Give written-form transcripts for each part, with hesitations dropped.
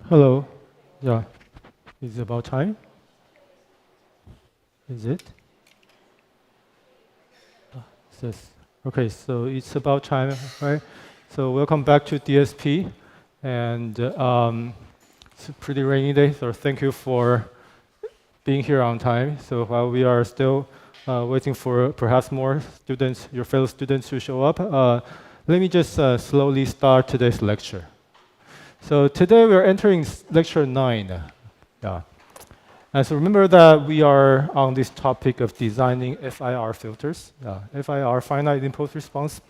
Hello. Yeah. Is it about time? Is it? Is this? Okay, so it's about time, right? So welcome back to DSP. And it's a pretty rainy day, so thank you for being here on time. So while we are still waiting for perhaps more students, your fellow students to show up, let me just slowly start today's lecture. So today we are entering lecture 9. Yeah. And so remember that we are on this topic of designing FIR filters, FIR, finite impulse response.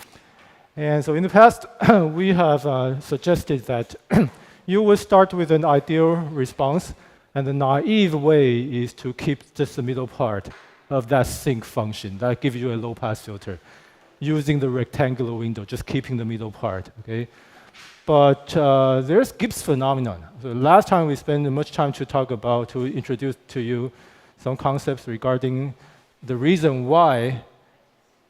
And so in the past, we have suggested that you will start with an ideal response, and the naive way is to keep just the middle part of that sinc function that gives you a low-pass filter using the rectangular window, just keeping the middle part, okay? But there's Gibbs phenomenon. So last time we spent much time to introduce to you some concepts regarding the reason why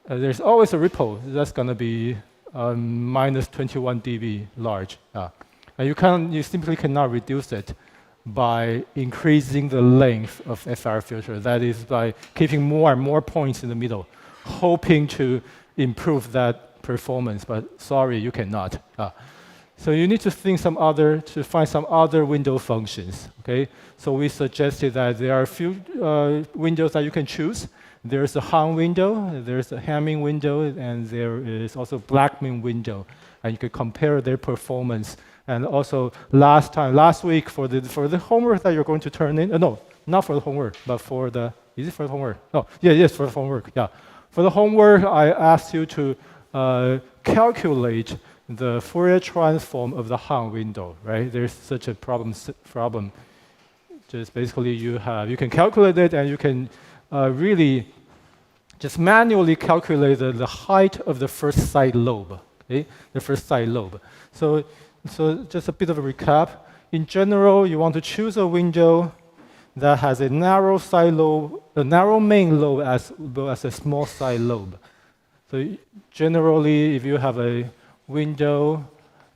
there's always a ripple that's going to be minus 21 dB large. And you simply cannot reduce it by increasing the length of FR filter. That is by keeping more and more points in the middle, hoping to improve that performance. But sorry, you cannot. So you need to find some other window functions, okay? So we suggested that there are a few windows that you can choose. There's a Hahn window, there's a Hamming window, and there is also Blackman window. And you can compare their performance. And also last week for the homework that you're going to turn in, no, not for the homework, but is it for the homework? Oh, yes, for the homework, yeah. For the homework, I asked you to calculate the Fourier transform of the Hahn window, right? There's such a problem. Just basically you can calculate it, and you can really just manually calculate the height of the first side lobe, okay? The first side lobe. So just a bit of a recap. In general, you want to choose a window that has a narrow side lobe, a narrow main lobe as well as a small side lobe. So generally, if you have a window,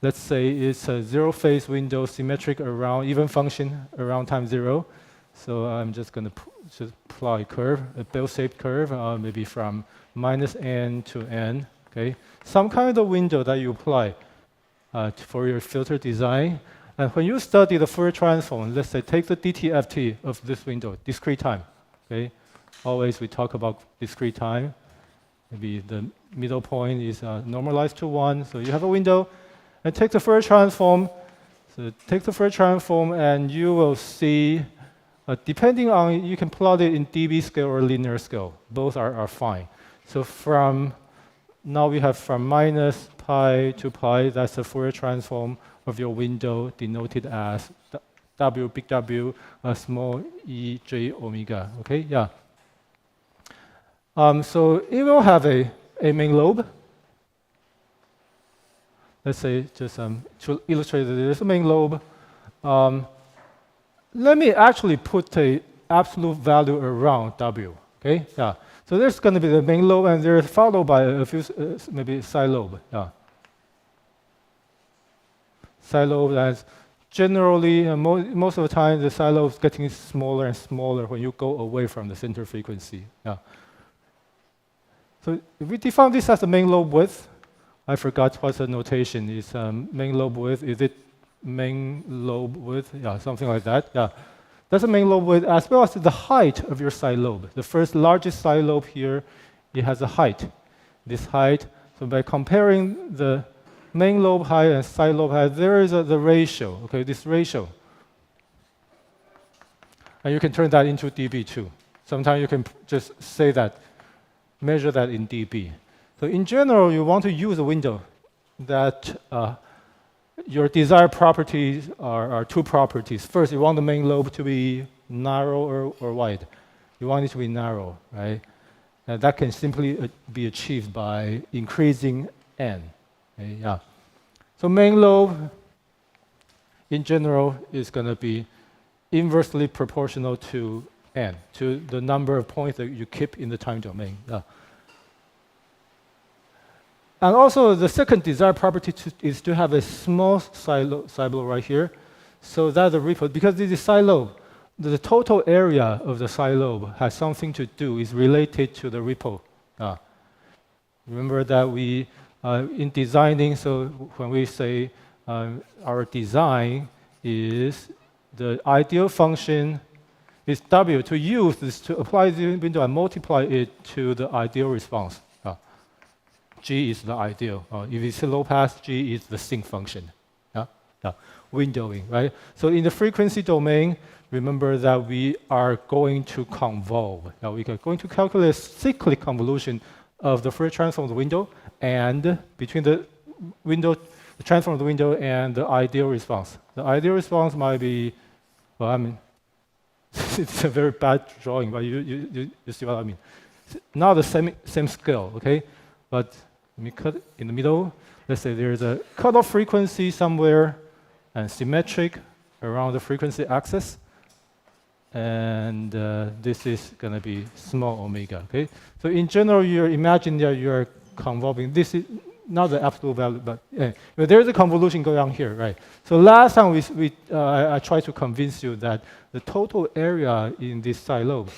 let's say it's a zero-phase window, symmetric around even function around time zero. So I'm just going to just plot a curve, a bell-shaped curve, maybe from minus n to n. Okay, some kind of window that you apply for your filter design. And when you study the Fourier transform, let's say take the DTFT of this window, discrete time. Okay, always we talk about discrete time. Maybe the middle point is normalized to 1. So you have a window, and take the Fourier transform. So take the Fourier transform, and you will see, depending on, you can plot it in dB scale or linear scale. Both are fine. So now we have from minus pi to pi, that's the Fourier transform of your window denoted as W, big W, small e, j, omega. Okay, yeah. So it will have a main lobe. Let's say just to illustrate that there's a main lobe. Let me actually put an absolute value around W. Okay, yeah. So there's going to be the main lobe, and they're followed by a few maybe side lobe. Yeah. Side lobe, that's generally most of the time the side lobe is getting smaller and smaller when you go away from the center frequency. Yeah. So if we define this as the main lobe width, I forgot what's the notation. Is main lobe width? Is it main lobe width? Yeah, something like that. Yeah, that's the main lobe width as well as the height of your side lobe. The first largest side lobe here, it has a height. This height. So by comparing the main lobe height and side lobe height, there is the ratio. Okay, this ratio, and you can turn that into dB too. Sometimes you can just say that. Measure that in dB. So in general, you want to use a window that your desired properties are two properties. First, you want the main lobe to be narrow or wide. You want it to be narrow, right? And that can simply be achieved by increasing n. Okay, yeah. So main lobe, in general, is going to be inversely proportional to n, to the number of points that you keep in the time domain. And also, the second desired property is to have a small side lobe right here. So that the ripple, because this is side lobe, the total area of the side lobe has something to do, is related to the ripple. Remember that we, in designing, so when we say our design is the ideal function is W. To use this, to apply the window and multiply it to the ideal response. G is the ideal. If it's a low pass, G is the sinc function. Windowing, right? So in the frequency domain, remember that we are going to convolve. Now we are going to calculate cyclic convolution of the Fourier transform of the window and between the window, the transform of the window and the ideal response. The ideal response might be, well, I mean, it's a very bad drawing, but you see what I mean. Not the same scale, okay? But let me cut in the middle. Let's say there's a cutoff frequency somewhere and symmetric around the frequency axis. And this is going to be small omega, okay? So in general, you imagine that you're convolving. This is not the absolute value, but there's a convolution going on here, right? So last time I tried to convince you that the total area in this side lobe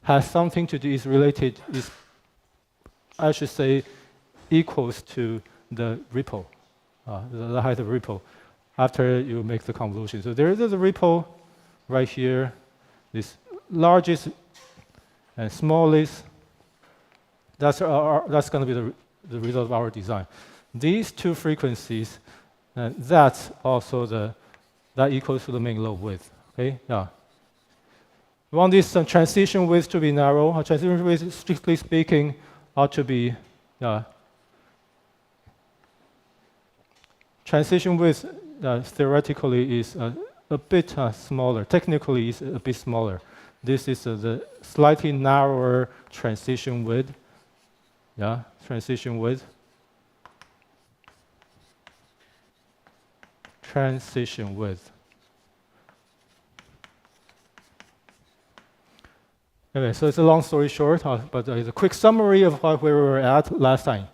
has something to do, is related, is, I should say, equals to the ripple, the height of ripple, after you make the convolution. So there is a ripple right here, this largest and smallest. That's going to be the result of our design. These two frequencies, that's also that equals to the main lobe width. Okay, we want this transition width to be narrow. Transition width, strictly speaking, ought to be transition width. Theoretically is a bit smaller. Technically, is a bit smaller. This is the slightly narrower transition width. Transition width. Transition width. Okay, so it's a long story short, but it's a quick summary of where we were at last time.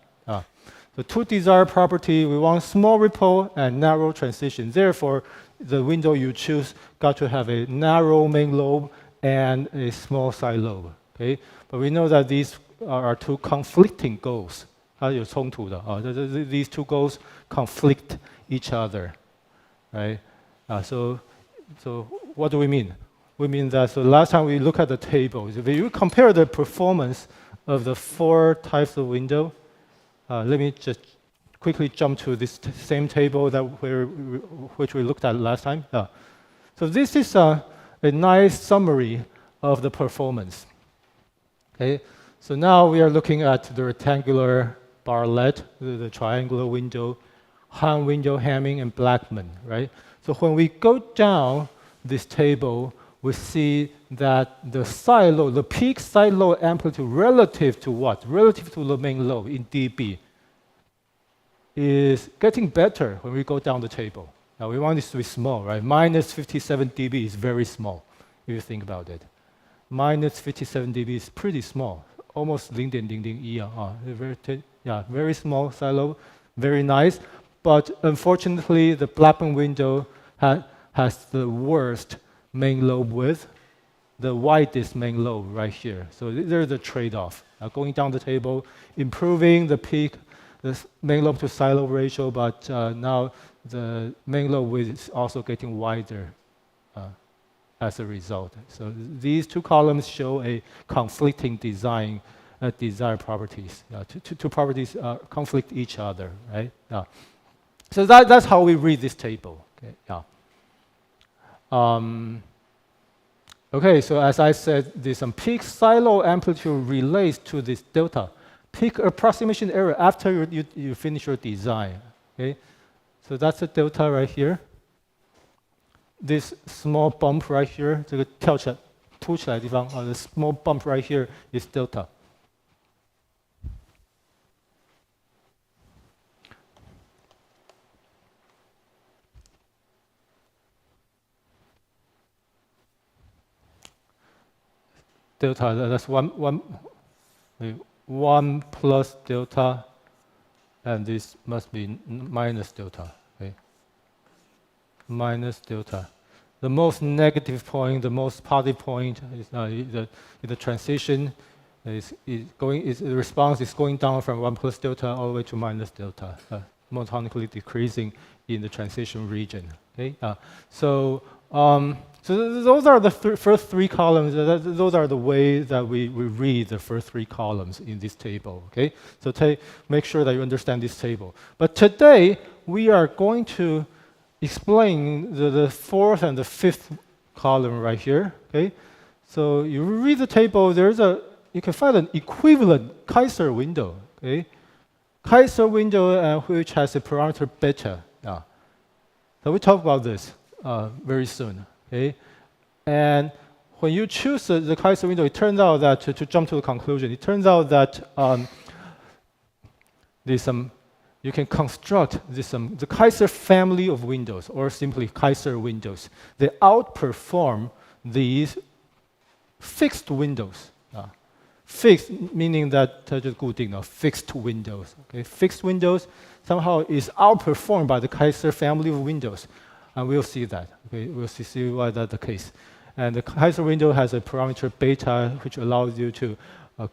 The two desired property, we want small ripple and narrow transition. Therefore, the window you choose got to have a narrow main lobe and a small side lobe. Okay, but we know that these are two conflicting goals. 它有冲突的啊， these two goals conflict each other, right? So what do we mean? We mean that, so last time we look at the table, if you compare the performance of the four types of window, let me just quickly jump to this same table which we looked at last time. So this is a nice summary of the performance. Okay, so now we are looking at the rectangular barlet, the triangular window, Hahn window, Hamming, and Blackman, right? So when we go down this table, we see that the side lobe, the peak side lobe amplitude relative to what? Relative to the main lobe in dB is getting better when we go down the table. Now we want this to be small, right? Minus 57 dB is very small, if you think about it. Minus 57 dB is pretty small, almost 0.0001 啊. Very small side lobe, very nice. But unfortunately, the Blackman window has the worst main lobe width, the widest main lobe right here. So there's a trade-off. Going down the table, improving the peak, the main lobe to side lobe ratio, but now the main lobe width is also getting wider as a result. So these two columns show a conflicting design, desired properties. Two properties conflict each other, right? So that's how we read this table. Okay, okay, so as I said, there's some peak side lobe amplitude relates to this delta. Peak approximation error after you finish your design. Okay, so that's the delta right here. This small bump right here, 这个跳起来、凸起来的地方, the small bump right here is delta. Delta, that's one plus delta, and this must be minus delta. Okay. minus delta. The most negative point, the most positive point is the transition the response is going down from 1 plus delta all the way to minus delta, monotonically decreasing in the transition region. Okay, so those are the first three columns. Those are the ways that we read the first three columns in this table. Okay, so make sure that you understand this table. But today we are going to explain the fourth and the fifth column right here. Okay, so you read the table. You can find an equivalent Kaiser window. Okay, Kaiser window which has a parameter beta. So we talk about this very soon. Okay, and when you choose the Kaiser window, it turns out that to jump to the conclusion, it turns out that you can construct the Kaiser family of windows, or simply Kaiser windows. They outperform these fixed windows. Fixed meaning that 就是固定的 fixed windows. Okay, fixed windows somehow is outperformed by the Kaiser family of windows, and we'll see that. Okay, we'll see why that's the case. And the Kaiser window has a parameter beta, which allows you to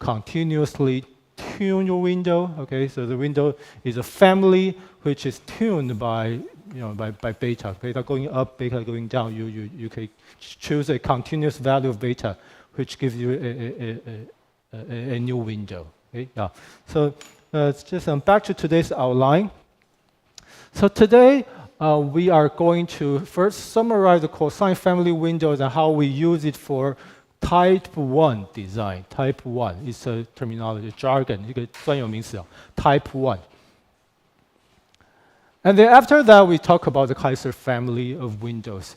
continuously tune your window. Okay, so the window is a family which is tuned by beta. Beta going up, beta going down. You can choose a continuous value of beta, which gives you a new window. Okay, yeah. So it's just back to today's outline. So today we are going to first summarize the cosine family windows and how we use it for Type 1 design. Type 1 is a terminology, jargon, 一个专有名词啊 Type 1. And then after that, we talk about the Kaiser family of windows.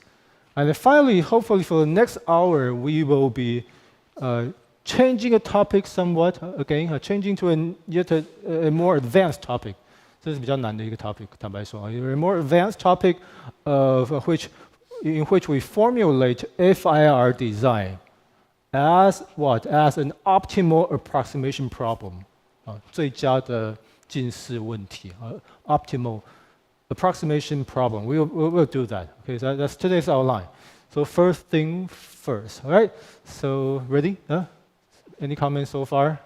And then finally, hopefully for the next hour, we will be changing a topic somewhat, again, changing to a more advanced topic. 这是比较难的一个 topic, 坦白说, a more advanced topic in which we formulate FIR design as what? As an optimal approximation problem. 最佳的近似问题, optimal approximation problem. We'll do that. Okay, so that's today's outline. So first thing first, all right? So ready? Any comments so far?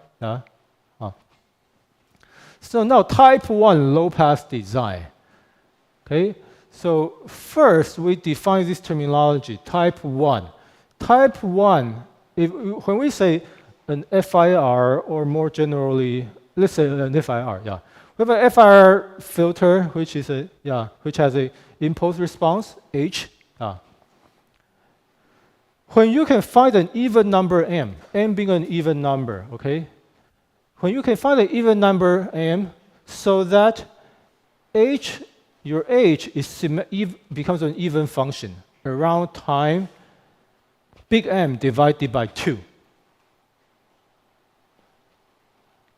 So now Type 1 low-pass design. Okay, so first we define this terminology, Type 1. Type 1, when we say an FIR, or more generally, let's say an FIR, yeah. We have an FIR filter, which has a impulse response, H. When you can find an even number m being an even number, okay? When you can find an even number m so that your h becomes an even function around time, big M divided by 2.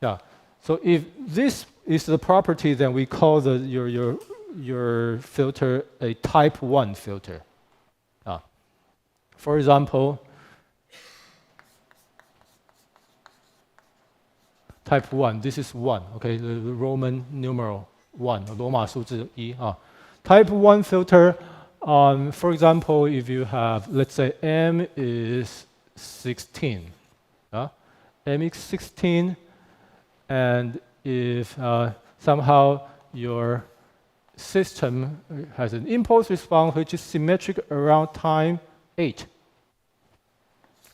Yeah. So if this is the property, then we call your filter a Type 1 filter. For example, Type 1, this is 1, okay, the Roman numeral 1, 罗马数字1 Type 1 filter, for example, if you have, let's say M is 16, M is 16, and if somehow your system has an impulse response which is symmetric around time 8.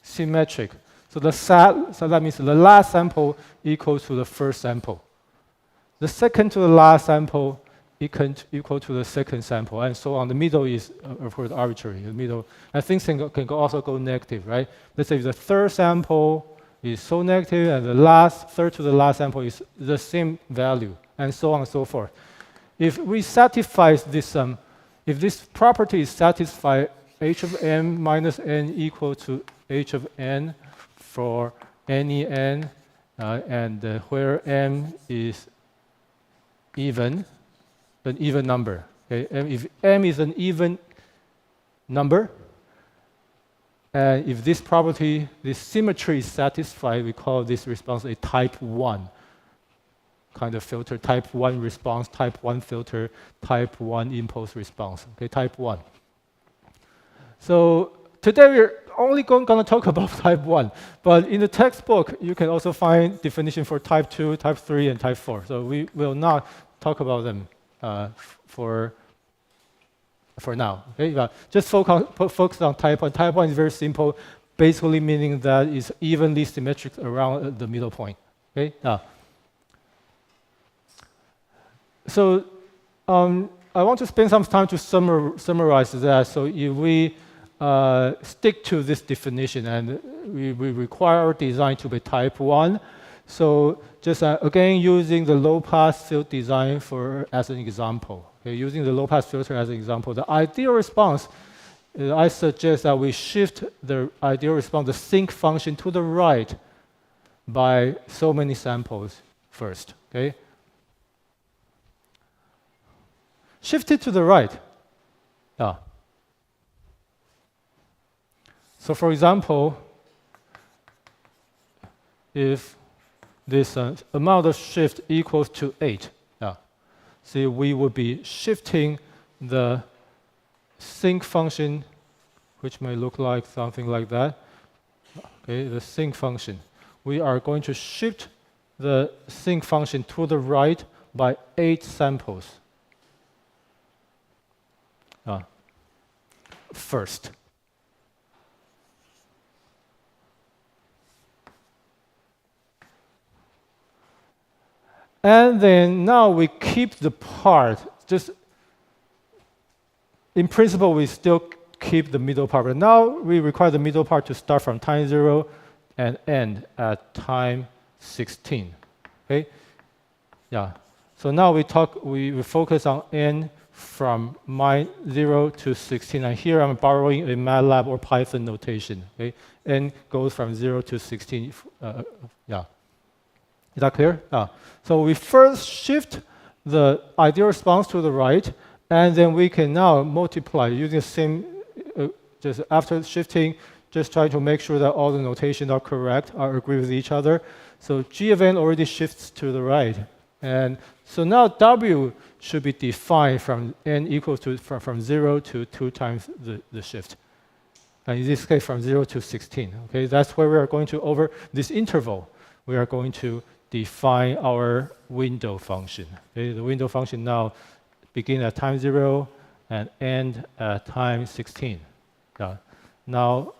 Symmetric. So that means the last sample equals to the first sample. The second to the last sample equal to the second sample, and so on. The middle is, of course, arbitrary. The middle, and things can also go negative, right? Let's say if the third sample is so negative, and the third to the last sample is the same value, and so on and so forth. If we satisfy this, if this property is satisfied, h of m minus n equal to h of n for any n, and where m is an even number. Okay? If m is an even number, and if this property, this symmetry is satisfied, we call this response a Type 1 kind of filter, type 1 response, type 1 filter, type 1 impulse response, okay, type 1. So today we're only going to talk about type 1, but in the textbook, you can also find definition for type 2, type 3, and type 4. So we will not talk about them for now. Okay? Just focus on type 1. Type 1 is very simple, basically meaning that it's evenly symmetric around the middle point. Okay? So I want to spend some time to summarize that. So if we stick to this definition, and we require our design to be type 1. So just again, using the low-pass filter design as an example. Okay, using the low-pass filter as an example, the ideal response, I suggest that we shift the ideal response, the sinc function, to the right by so many samples first. Okay, shift it to the right. So for example, if this amount of shift equals to 8, see, we would be shifting the sinc function, which may look like something like that. Okay, the sinc function. We are going to shift the sinc function to the right by 8 samples. First. And then now we keep the part, just in principle, we still keep the middle part. But now we require the middle part to start from time 0 and end at time 16. Okay? Yeah. So now we focus on n from -0 to 16. And here I'm borrowing a MATLAB or Python notation. Okay? N goes from 0 to 16. Is that clear? So we first shift the ideal response to the right, and then we can now multiply using the same, just after shifting, just try to make sure that all the notations are correct, are agree with each other. So G of n already shifts to the right. And so now W should be defined from n equals to from 0 to 2 times the shift. And in this case, from 0 to 16. Okay, that's where we are going to, over this interval, we are going to define our window function. Okay, the window function now begin at time 0 and end at time 16. Now,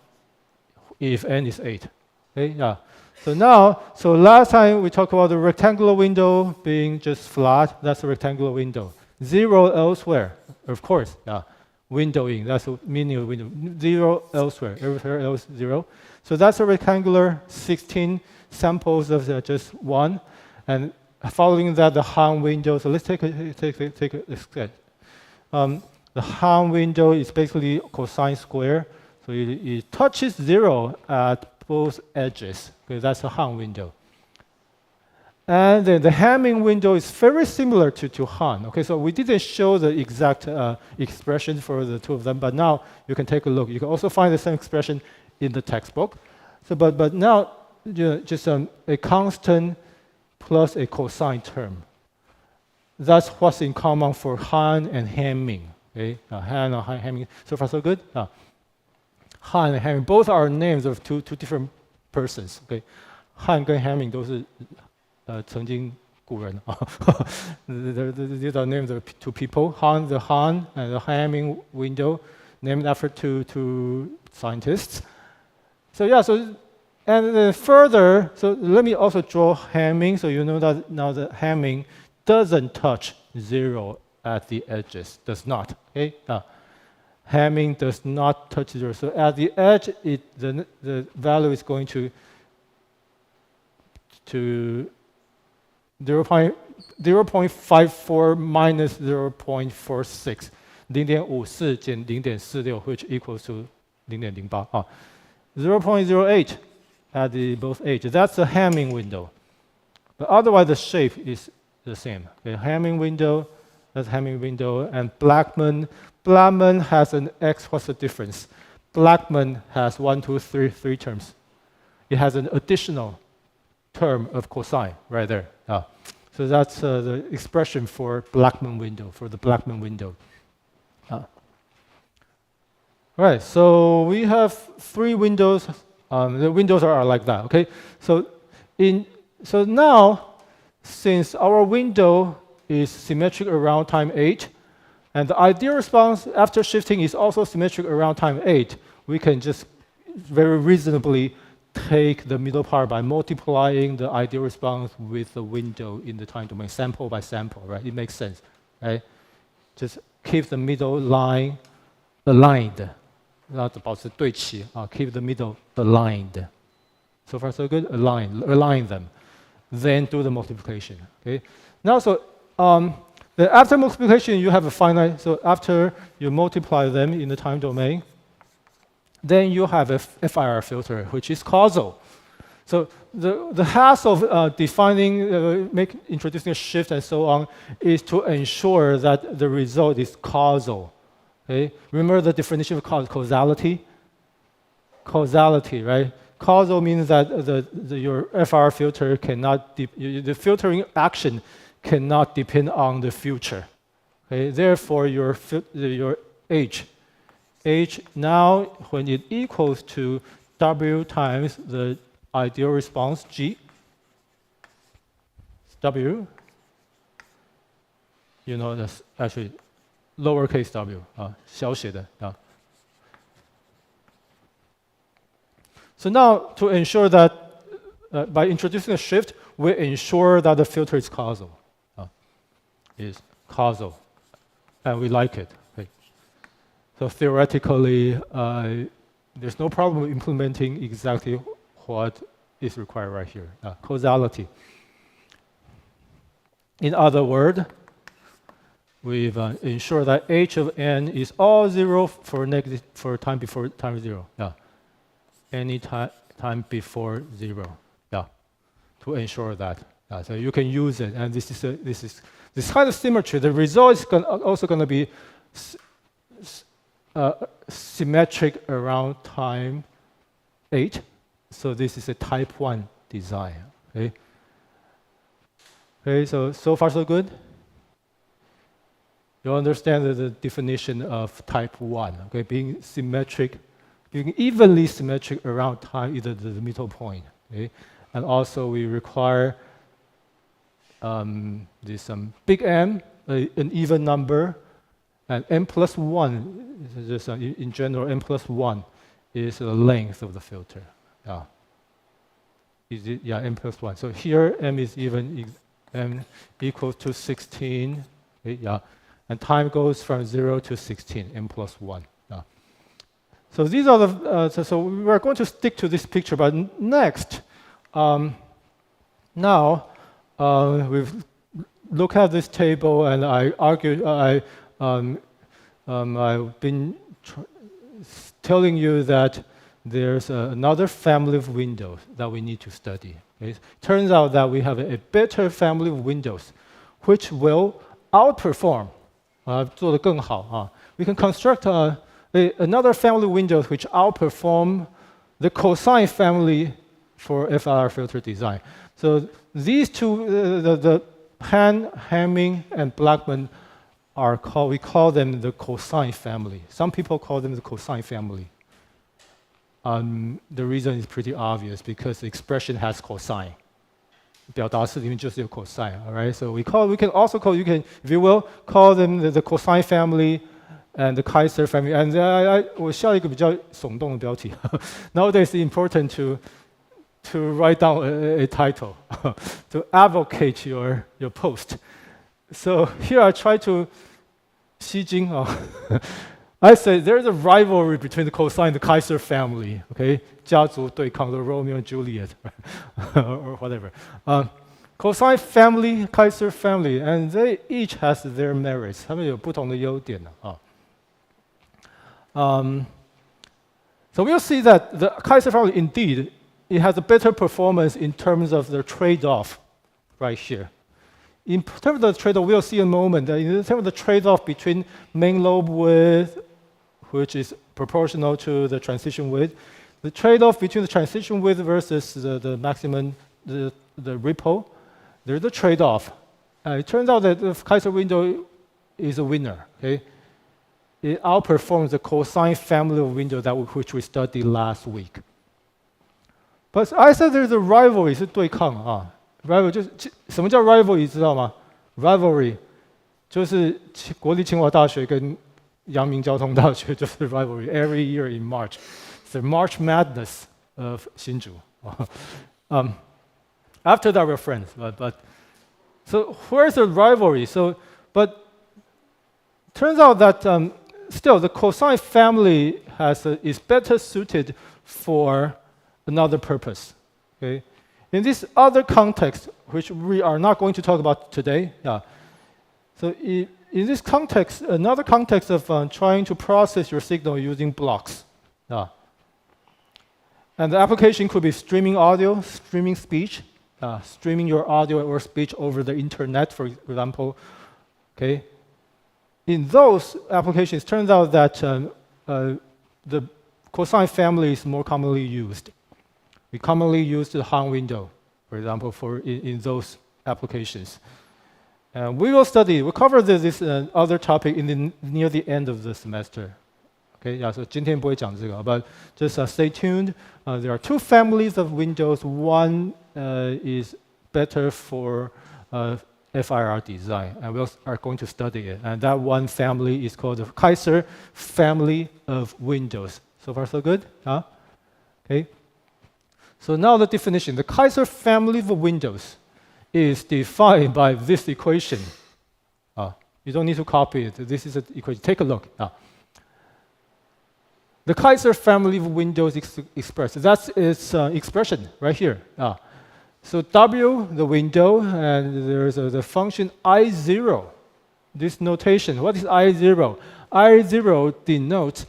if n is 8. Okay, So last time we talked about the rectangular window being just flat. That's a rectangular window. 0 elsewhere, of course. Windowing, that's the meaning of window. 0 elsewhere, everywhere else 0. So that's a rectangular 16 samples of just 1. And following that, the Han window. So let's take a sketch. The Han window is basically cosine square. So it touches 0 at both edges. Okay, that's a Han window. And then the Hamming window is very similar to Han. Okay, so we didn't show the exact expression for the two of them, but now you can take a look. You can also find the same expression in the textbook. So, but now just a constant plus a cosine term. That's what's in common for Han and Hamming. Okay, Han and Hamming. So far, so good. Han and Hamming, both are names of two different persons. Okay, Han 跟 Hamming 都是曾经古人啊。These are names of two people. Han, the Han, and the Hamming window, named after two scientists. So and then further, so let me also draw Hamming, so you know that now the Hamming doesn't touch 0 at the edges. Does not. Okay. Hamming does not touch 0. So at the edge, the value is going to 0.54 minus 0.46, 0.54减 0.46, which equals to 0.08. 0.08 at both edges. That's the Hamming window. But otherwise, the shape is the same. Okay, Hamming window, that's Hamming window, and Blackman has an X. What's the difference? Blackman has 1, 2, 3 terms. It has an additional term of cosine right there. So that's the expression for Blackman window, for the Blackman window. Right, so we have 3 windows. The windows are like that, okay? So now, since our window is symmetric around time 8, and the ideal response after shifting is also symmetric around time 8, we can just very reasonably take the middle part by multiplying the ideal response with the window in the time domain, sample by sample, right? It makes sense, right? Just keep the middle line aligned. Keep the middle aligned. So far, so good. Align them. Then do the multiplication. Okay. Now, so after multiplication, you have a finite. So after you multiply them in the time domain, then you have a FIR filter, which is causal. So the hassle of introducing a shift and so on is to ensure that the result is causal. Okay? Remember the definition of causality? Causality, right? Causal means that your FR filter cannot, the filtering action cannot depend on the future. Okay? Therefore, your H now, when it equals to W times the ideal response, G, W, that's actually lowercase w, 小写的. So now, to ensure that, by introducing a shift, we ensure that the filter is causal. And we like it. Okay. So theoretically, there's no problem implementing exactly what is required right here, causality. In other words, we've ensured that h of n is all 0 for time before time 0. Any time before 0. To ensure that. So you can use it, and this kind of symmetry. The result is also going to be symmetric around time 8. So this is a type 1 design. Okay. Okay. So far so good. You understand the definition of type 1, okay? Being evenly symmetric around time, either the middle point, okay? And also we require this big M, an even number, and M plus 1, just, in general, M plus 1 is the length of the filter. M plus 1. So here M is even, M equals to 16, okay, and time goes from 0 to 16, m plus 1. So these are the. So we're going to stick to this picture. But next, now we've looked at this table, and I argued. I've been telling you that there's another family of windows that we need to study. Okay? Turns out that we have a better family of windows, which will outperform. 做得更好. We can construct another family of windows which outperform the cosine family for FIR filter design. So these two, the Pan, Hamming, and Blackman we call them the cosine family. Some people call them the cosine family. The reason is pretty obvious, because the expression has cosine. 表达式里面就是有 cosine, all right? So we can also call, if you will, call them the cosine family and the Kaiser family. And 我下一个比较耸动的标题. Nowadays, it's important to write down a title to advocate your post. So here I try to 吸睛. I say there's a rivalry between the cosine and the Kaiser family, okay? 家族对抗 the Romeo and Juliet, or whatever. Cosine family, Kaiser family, and they each has their merits. 他们有不同的优点. So we'll see that the Kaiser family, indeed, it has a better performance in terms of the trade-off right here. In terms of the trade-off, we'll see in a moment that in terms of the trade-off between main lobe width, which is proportional to the transition width, the trade-off between the transition width versus the maximum, the ripple, there's a trade-off. it turns out that the Kaiser window is a winner. Okay, it outperforms the cosine family of windows which we studied last week. But I said there's a rivalry 是对抗啊 ，rivalry 就是什么叫 rivalry 知道吗 ？rivalry 就是国立清华大学跟阳明交通大学就是 rivalry every year in March. It's the March Madness of 新竹。After that we're friends, but so where's the rivalry? But turns out that still the cosine family is better suited for another purpose. Okay, in this other context, which we are not going to talk about today. Yeah. So in this context, another context of trying to process your signal using blocks. Yeah. And the application could be streaming audio, streaming speech, streaming your audio or speech over the internet, for example. Okay. In those applications, it turns out that the cosine family is more commonly used. We commonly use the Hahn window, for example, in those applications. We'll cover this other topic near the end of the semester. Okay, yeah, so 今天不会讲这个, but just stay tuned. There are two families of windows. One is better for FIR design, and we are going to study it. And that one family is called the Kaiser family of windows. So far, so good? Okay. So now the definition. The Kaiser family of windows is defined by this equation. You don't need to copy it. This is an equation. Take a look. The Kaiser family of windows expressed. That's its expression right here. So W, the window, and there's the function I0. This notation. What is I0? I0 denotes,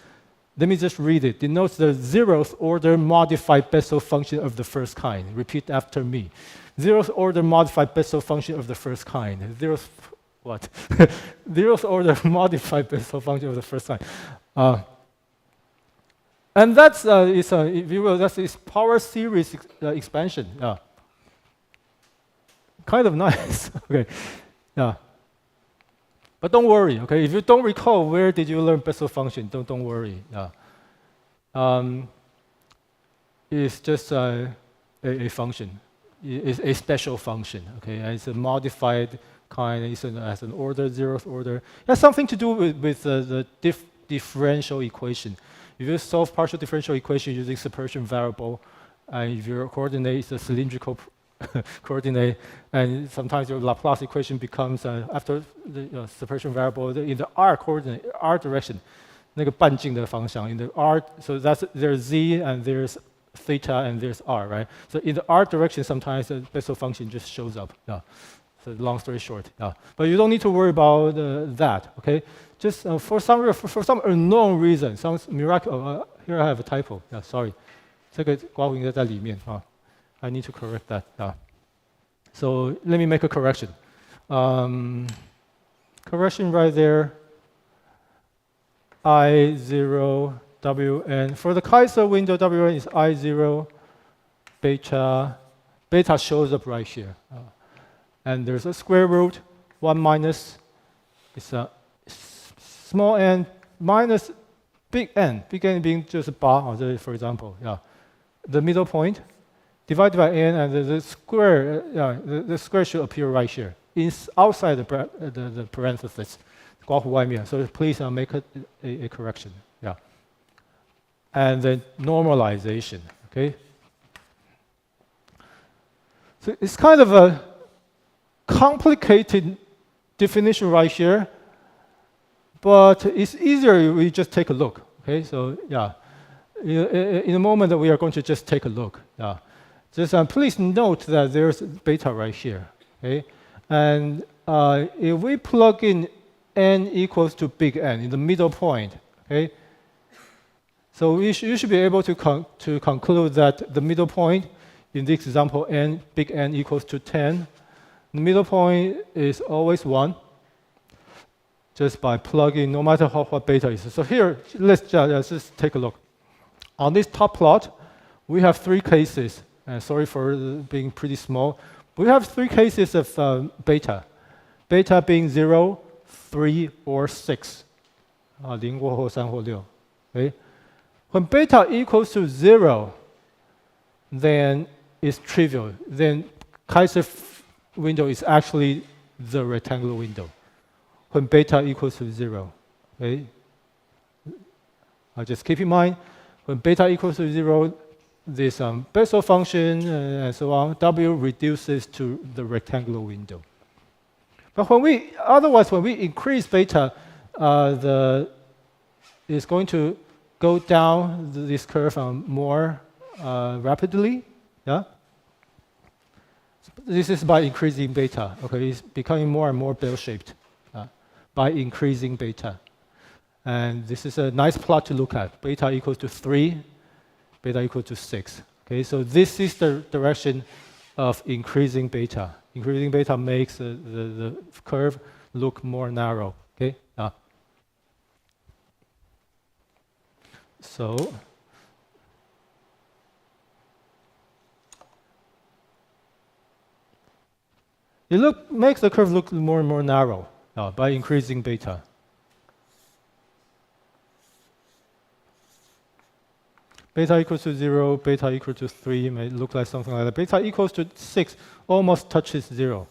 let me just read it, denotes the zeroth order modified Bessel function of the first kind. Repeat after me. Zeroth order modified Bessel function of the first kind. Zeroth order modified Bessel function of the first kind. And that's, if you will, that's its power series expansion. Kind of nice. Okay. Yeah. But don't worry, okay? If you don't recall where did you learn Bessel function, don't worry. It's just a function. It's a special function, okay? And it's a modified kind. It's as an order, zeroth order. It has something to do with the differential equation. If you solve partial differential equation using separation variable, and if your coordinate is a cylindrical coordinate, and sometimes your Laplace equation becomes after the separation variable in the r coordinate, r direction, 那个半径的方向 in the r. So there's z and there's theta and there's r, right? So in the r direction, sometimes the Bessel function just shows up. So long story short, but you don't need to worry about that, okay? Just for some unknown reason, some miracle. Here I have a typo. Sorry, 这个刮胡应该在里面啊。I need to correct that. So let me make a correction. Correction right there. I0 Wn. For the Kaiser window, Wn is I0 beta. Beta shows up right here. And there's a square root, 1 minus. It's a small n minus big N. Big N being just 8, for example. The middle point. Divided by n, and the square, the square should appear right here. It's outside the parenthesis. 刮胡外面. So please make a correction. And then normalization. Okay. So it's kind of a complicated definition right here, but it's easier if we just take a look. Okay. So in a moment that we are going to just take a look. Just please note that there's beta right here, okay? And if we plug in n equals to big N in the middle point, okay? So you should be able to conclude that the middle point, in this example, big N equals to 10. The middle point is always 1, just by plugging, no matter what beta is. So here, let's just take a look. On this top plot, we have 3 cases. Sorry for being pretty small. We have 3 cases of beta. beta being 0, 3, or 6. 0或3或6. Okay? When beta equals to 0, then it's trivial. Then Kaiser window is actually the rectangular window. When beta equals to 0. Okay? Just keep in mind, when beta equals to 0, this Bessel function and so on, W reduces to the rectangular window. But otherwise, when we increase beta, it's going to go down this curve more rapidly. Yeah. This is by increasing beta. Okay, it's becoming more and more bell-shaped by increasing beta. And this is a nice plot to look at. Beta equals to 3, beta equals to 6. Okay, so this is the direction of increasing beta. Increasing beta makes the curve look more narrow. Okay, so it makes the curve look more and more narrow by increasing beta. Beta equals to 0, beta equals to 3 may look like something like that. Beta equals to 6 almost touches 0,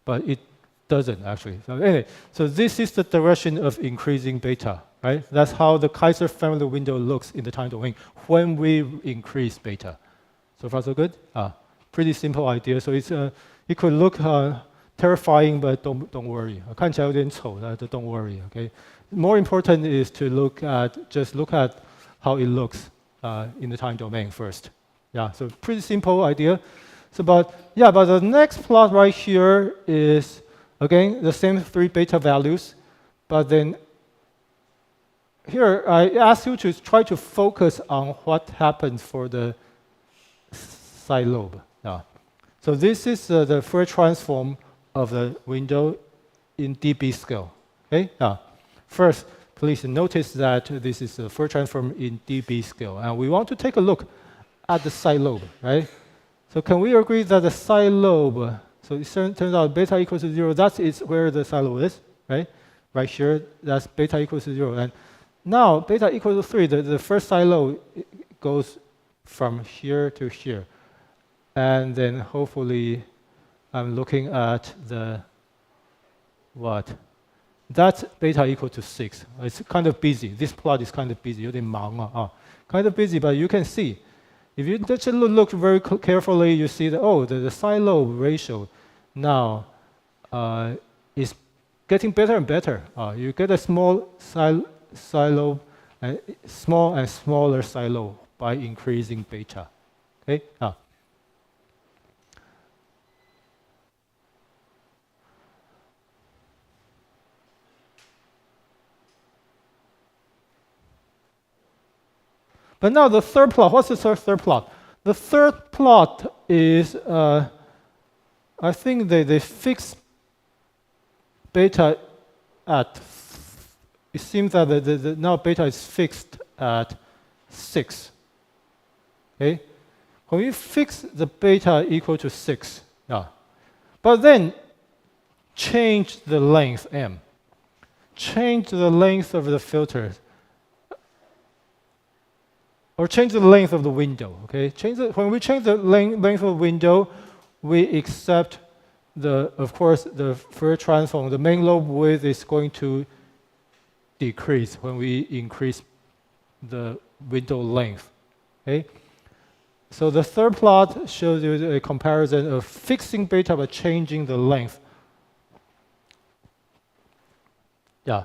but it doesn't actually. So anyway, so this is the direction of increasing beta, right? That's how the Kaiser family window looks in the time domain when we increase beta. So far so good? Pretty simple idea. So it could look terrifying, but don't worry. 看起来有点丑, don't worry. Okay. More important is to look at how it looks in the time domain first. Yeah. So pretty simple idea. So but the next plot right here is again the same 3 beta values, but then here I ask you to try to focus on what happens for the side lobe. So this is the Fourier transform of the window in dB scale. Okay. First, please notice that this is the Fourier transform in dB scale, and we want to take a look at the side lobe, right? So can we agree that the side lobe? So it turns out beta equals to 0. That is where the side lobe is, right? Right here, that's beta equals to 0, and now beta equals to 3. The first side lobe goes from here to here. And then hopefully I'm looking at the what? That's beta equal to 6. It's kind of busy. This plot is kind of busy. 有点忙啊. Kind of busy, but you can see. If you just look very carefully, you see that, the side lobe ratio now is getting better and better. You get a small side lobe, small and smaller side lobe by increasing beta. Okay? But now the third plot, what's the third plot? The third plot is, I think they fix beta at, it seems that now beta is fixed at 6. Okay? When we fix the beta equal to 6, but then change the length m. Change the length of the filters. Or change the length of the window. Okay, when we change the length of the window, we accept of course, the Fourier transform. The main lobe width is going to decrease when we increase the window length. Okay, so the third plot shows you a comparison of fixing beta by changing the length. Yeah.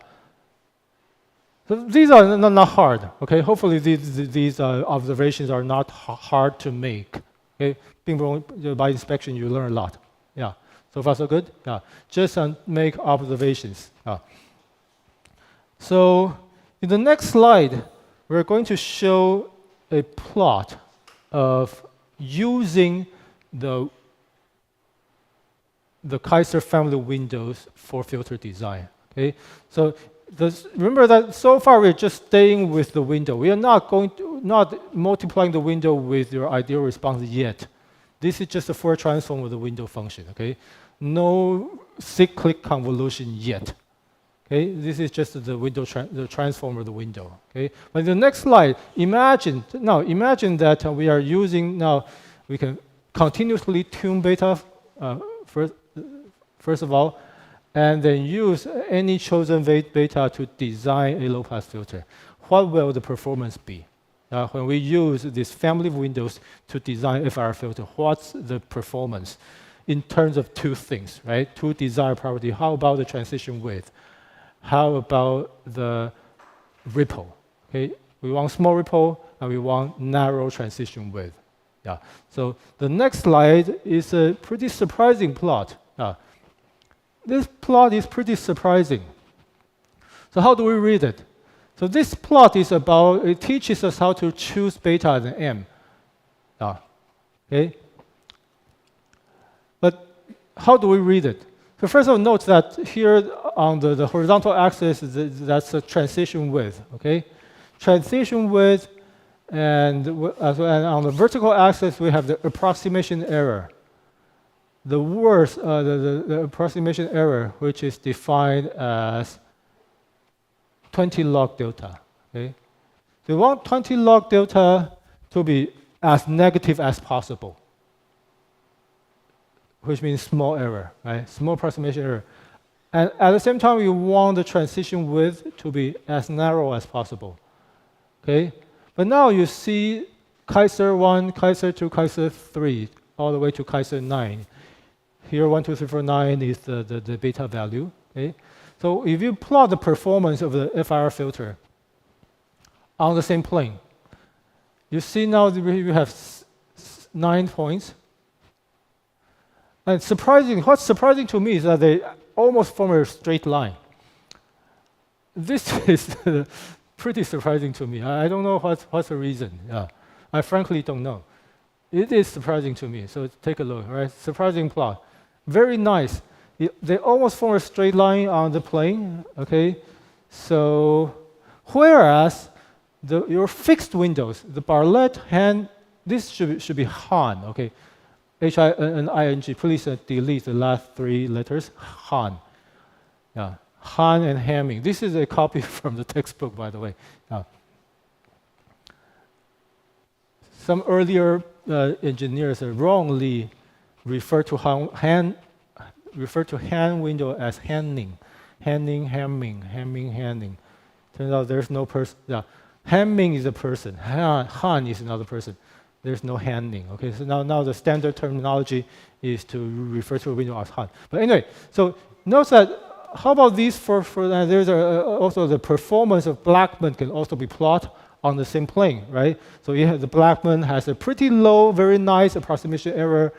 So these are not hard, okay? Hopefully these observations are not hard to make, okay? By inspection, you learn a lot. Yeah, so far so good? Yeah, just make observations. So in the next slide, we're going to show a plot of using the Kaiser family windows for filter design, okay? So remember that so far we're just staying with the window. We are not multiplying the window with your ideal response yet. This is just a Fourier transform of the window function. Okay, no cyclic convolution yet. Okay, this is just the window the transform of the window. Okay, but the next slide, imagine that we are using now. We can continuously tune beta first of all, and then use any chosen beta to design a low-pass filter. What will the performance be? When we use this family of windows to design FR filter, what's the performance in terms of two things, right? Two desired property. How about the transition width? How about the ripple? Okay, we want small ripple and we want narrow transition width. Yeah. So the next slide is a pretty surprising plot. This plot is pretty surprising. So how do we read it? So this plot is about, it teaches us how to choose beta and m. Okay. But how do we read it? So first of all, note that here on the horizontal axis, that's a transition width, okay? Transition width, and on the vertical axis, we have the approximation error. The worst, the approximation error, which is defined as 20 log delta, okay? So we want 20 log delta to be as negative as possible, which means small error, right? Small approximation error. And at the same time, we want the transition width to be as narrow as possible, okay? But now you see Kaiser 1, Kaiser 2, Kaiser 3, all the way to Kaiser 9. Here, 1, 2, 3, 4, 9 is the beta value, okay? So if you plot the performance of the FIR filter on the same plane, you see now you have 9 points. And what's surprising to me is that they almost form a straight line. This is pretty surprising to me. I don't know what's the reason. Yeah. I frankly don't know. It is surprising to me. So take a look, right? Surprising plot. Very nice. They almost form a straight line on the plane, okay? So, whereas your fixed windows, the Bartlett hand, this should be Han, okay? H-I-N-I-N-G, please delete the last 3 letters, Han. Yeah, Han and Hamming. This is a copy from the textbook, by the way. Some earlier engineers wrongly refer to Han window as Hanning. Hanning. Turns out there's no person. Yeah. Hamming is a person. Han is another person. There's no Hanning. Okay, so now the standard terminology is to refer to a window as Han. But anyway, so notice that, how about these there's also the performance of Blackman can also be plotted on the same plane, right? So you have the Blackman has a pretty low, very nice approximation error,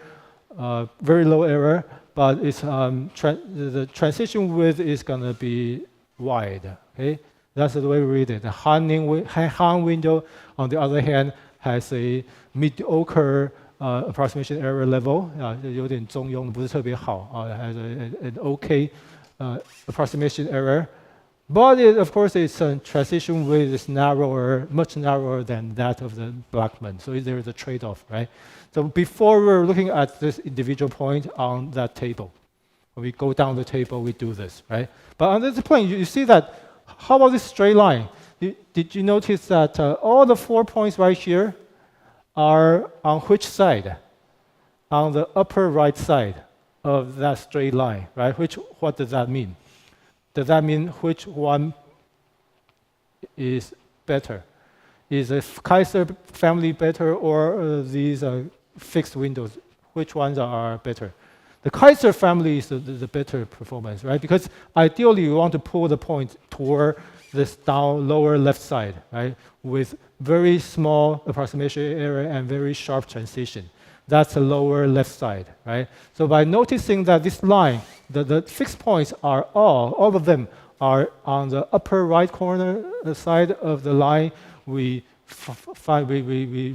very low error, but it's the transition width is going to be wide. Okay, that's the way we read it. The Han window, on the other hand, has a mediocre approximation error level. 有点中庸，不是特别好。has an okay approximation error. But of course, its transition width is narrower, much narrower than that of the Blackman. So there is a trade-off, right? So before we're looking at this individual point on that table, when we go down the table, we do this, right? But on this plane, you see that, how about this straight line? Did you notice that all the 4 points right here are on which side? On the upper right side of that straight line, right? What does that mean? Does that mean which one is better? Is the Kaiser family better, or these fixed windows? Which ones are better? The Kaiser family is the better performance, right? Because ideally, you want to pull the point toward this down lower left side, right? With very small approximation error and very sharp transition. That's the lower left side, right? So by noticing that this line, the fixed points are all of them are on the upper right corner side of the line, we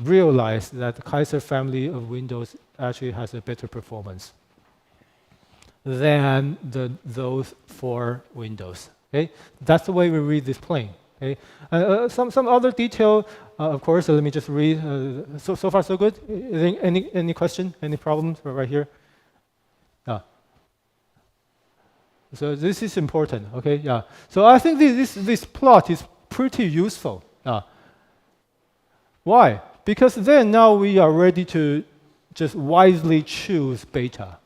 realize that the Kaiser family of windows actually has a better performance than those 4 windows. Okay, that's the way we read this plane. Okay, some other detail, of course. Let me just read. So far so good. Any question? Any problems right here? So this is important, okay? Yeah. So I think this plot is pretty useful. Why? Because then now we are ready to just wisely choose beta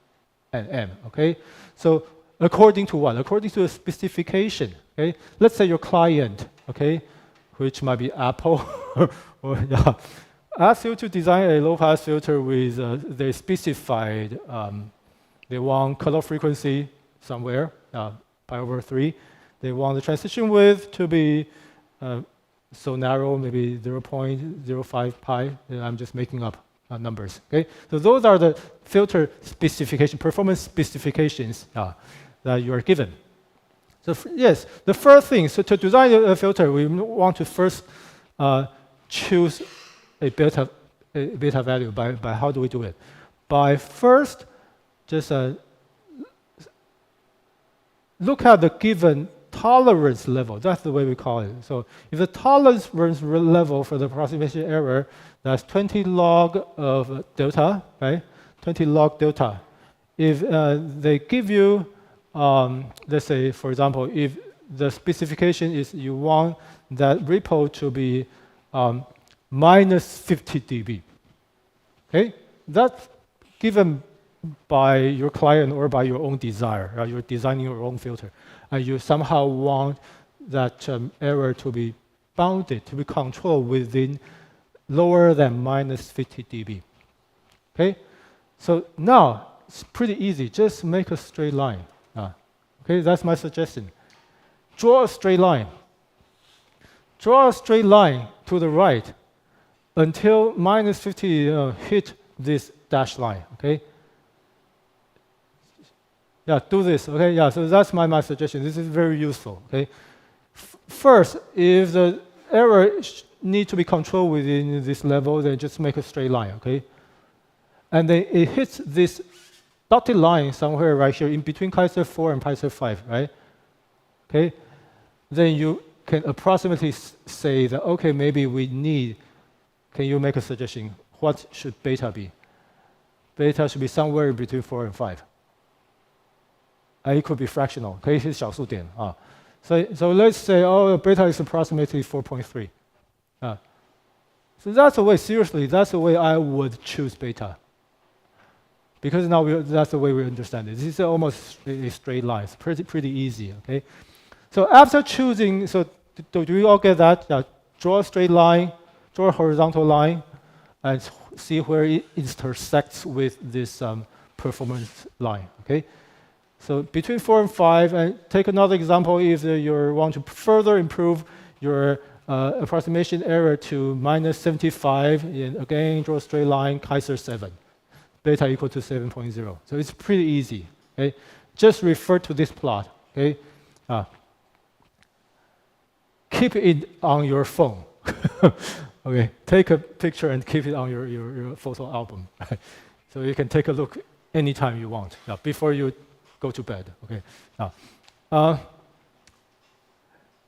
and m, okay? So according to what? According to a specification, okay? Let's say your client, okay, which might be Apple, or yeah, asks you to design a low-pass filter with they specified, they want cutoff frequency somewhere, pi over 3. They want the transition width to be so narrow, maybe 0.05 pi. I'm just making up numbers. Okay, so those are the filter specification, performance specifications that you are given. So yes, the first thing, so to design a filter, we want to first choose a beta value. By how do we do it? By first just look at the given tolerance level. That's the way we call it. So if the tolerance level for the approximation error, that's 20 log of delta, right? 20 log delta. If they give you, let's say, for example, if the specification is you want that ripple to be minus 50 dB, okay? That's given by your client or by your own desire. Right? You're designing your own filter. And you somehow want that error to be bounded, to be controlled within lower than minus 50 dB. Okay? So now, it's pretty easy. Just make a straight line. Okay, that's my suggestion. Draw a straight line. Draw a straight line to the right until minus 50 hit this dashed line. Okay? Yeah, do this, okay? Yeah, so that's my suggestion. This is very useful, okay? First, if the error needs to be controlled within this level, then just make a straight line, okay? And then it hits this dotted line somewhere right here in between Kaiser 4 and Kaiser 5, right? Okay? Then you can approximately say that, okay, maybe we need, can you make a suggestion? What should beta be? Beta should be somewhere between 4 and 5. It could be fractional, 可以是小数点啊。So let's say, oh, beta is approximately 4.3. So that's the way, seriously, that's the way I would choose beta. Because now that's the way we understand it. This is almost a straight line. It's pretty easy, okay? So after choosing, so do you all get that? Draw a straight line, draw a horizontal line, and see where it intersects with this performance line, okay? So between 4 and 5, and take another example if you want to further improve your approximation error to minus 75, and again, draw a straight line, Kaiser 7, beta equal to 7.0. So it's pretty easy, okay? Just refer to this plot, okay? Keep it on your phone, okay? Take a picture and keep it on your photo album, right? So you can take a look anytime you want, before you go to bed, okay?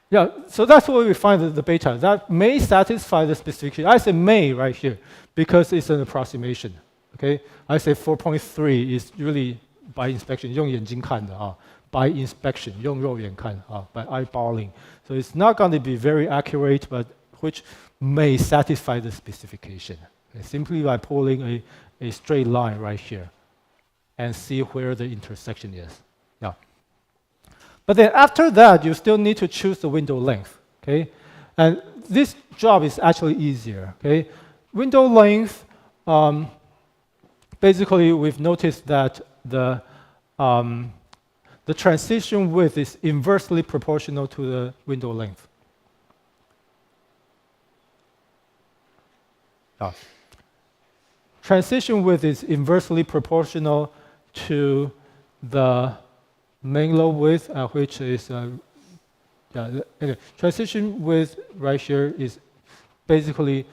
Yeah, so that's where we find the beta. That may satisfy the specification. I say may right here because it's an approximation, okay? I say 4.3 is really by inspection, 用眼睛看的啊 by inspection, 用肉眼看啊 by eyeballing. So it's not going to be very accurate, but which may satisfy the specification, okay? Simply by pulling a straight line right here and see where the intersection is. Yeah. But then after that, you still need to choose the window length, okay? And this job is actually easier, okay? Window length, basically we've noticed that the transition width is inversely proportional to the window length. Transition width is inversely proportional to the main lobe width, which is anyway, transition width right here is basically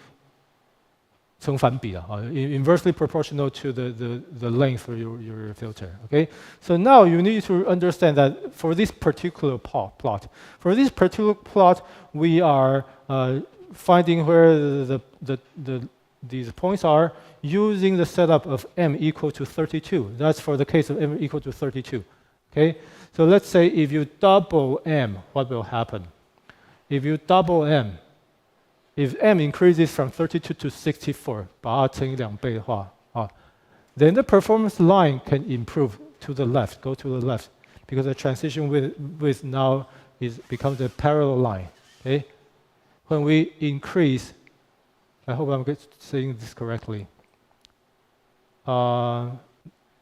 成反比 inversely proportional to the length of your filter. Okay, so now you need to understand that for this particular plot, we are finding where these points are using the setup of m equal to 32. That's for the case of m equal to 32. Okay, so let's say if you double m, what will happen? If you double m, if m increases from 32 to 64, 把它乘以2倍的话，then the performance line can improve to the left, go to the left, because the transition width now becomes a parallel line. Okay, when we increase, I hope I'm saying this correctly.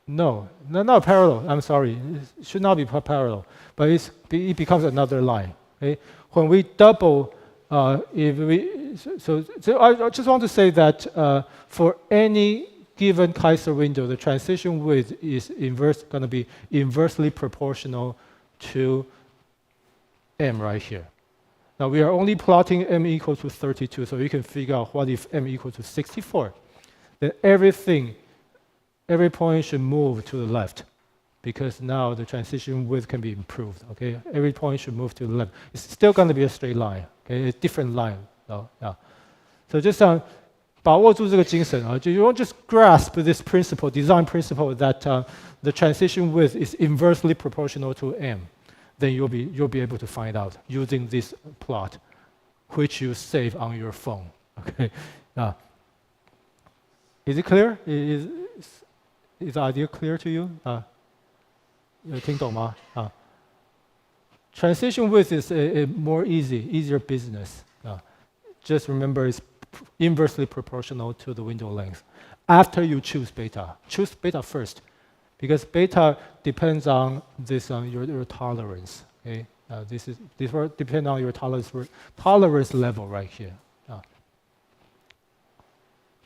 No, not parallel. I'm sorry, it should not be parallel, but it becomes another line. Okay, when we double, if we so I just want to say that for any given Kaiser window, the transition width is going to be inversely proportional to m right here. Now we are only plotting m equal to 32, so you can figure out what if m equal to 64. Then every point should move to the left, because now the transition width can be improved. Okay, every point should move to the left. It's still going to be a straight line. Okay, a different line. So just 把握住这个精神啊，就 you won't just grasp this principle, design principle that the transition width is inversely proportional to m. Then you'll be able to find out using this plot, which you save on your phone. Okay, is it clear? Is the idea clear to you? 有听懂吗？ Transition width is a more easier business. Just remember, it's inversely proportional to the window length. After you choose beta first, because beta depends on this your tolerance. Okay, this will depend on your tolerance level right here.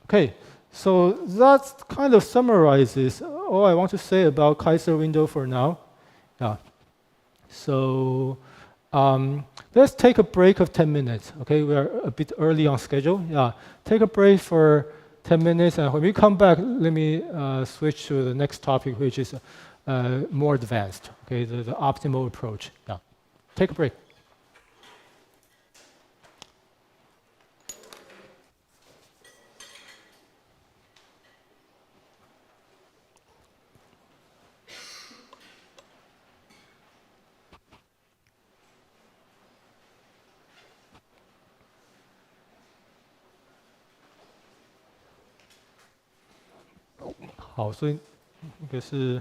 Okay, so that kind of summarizes all I want to say about Kaiser window for now. So let's take a break of 10 minutes. Okay, we are a bit early on schedule. Take a break for 10 minutes, and when we come back, let me switch to the next topic, which is more advanced. Okay, the optimal approach. Take a break. Oh, 好，所以那个是。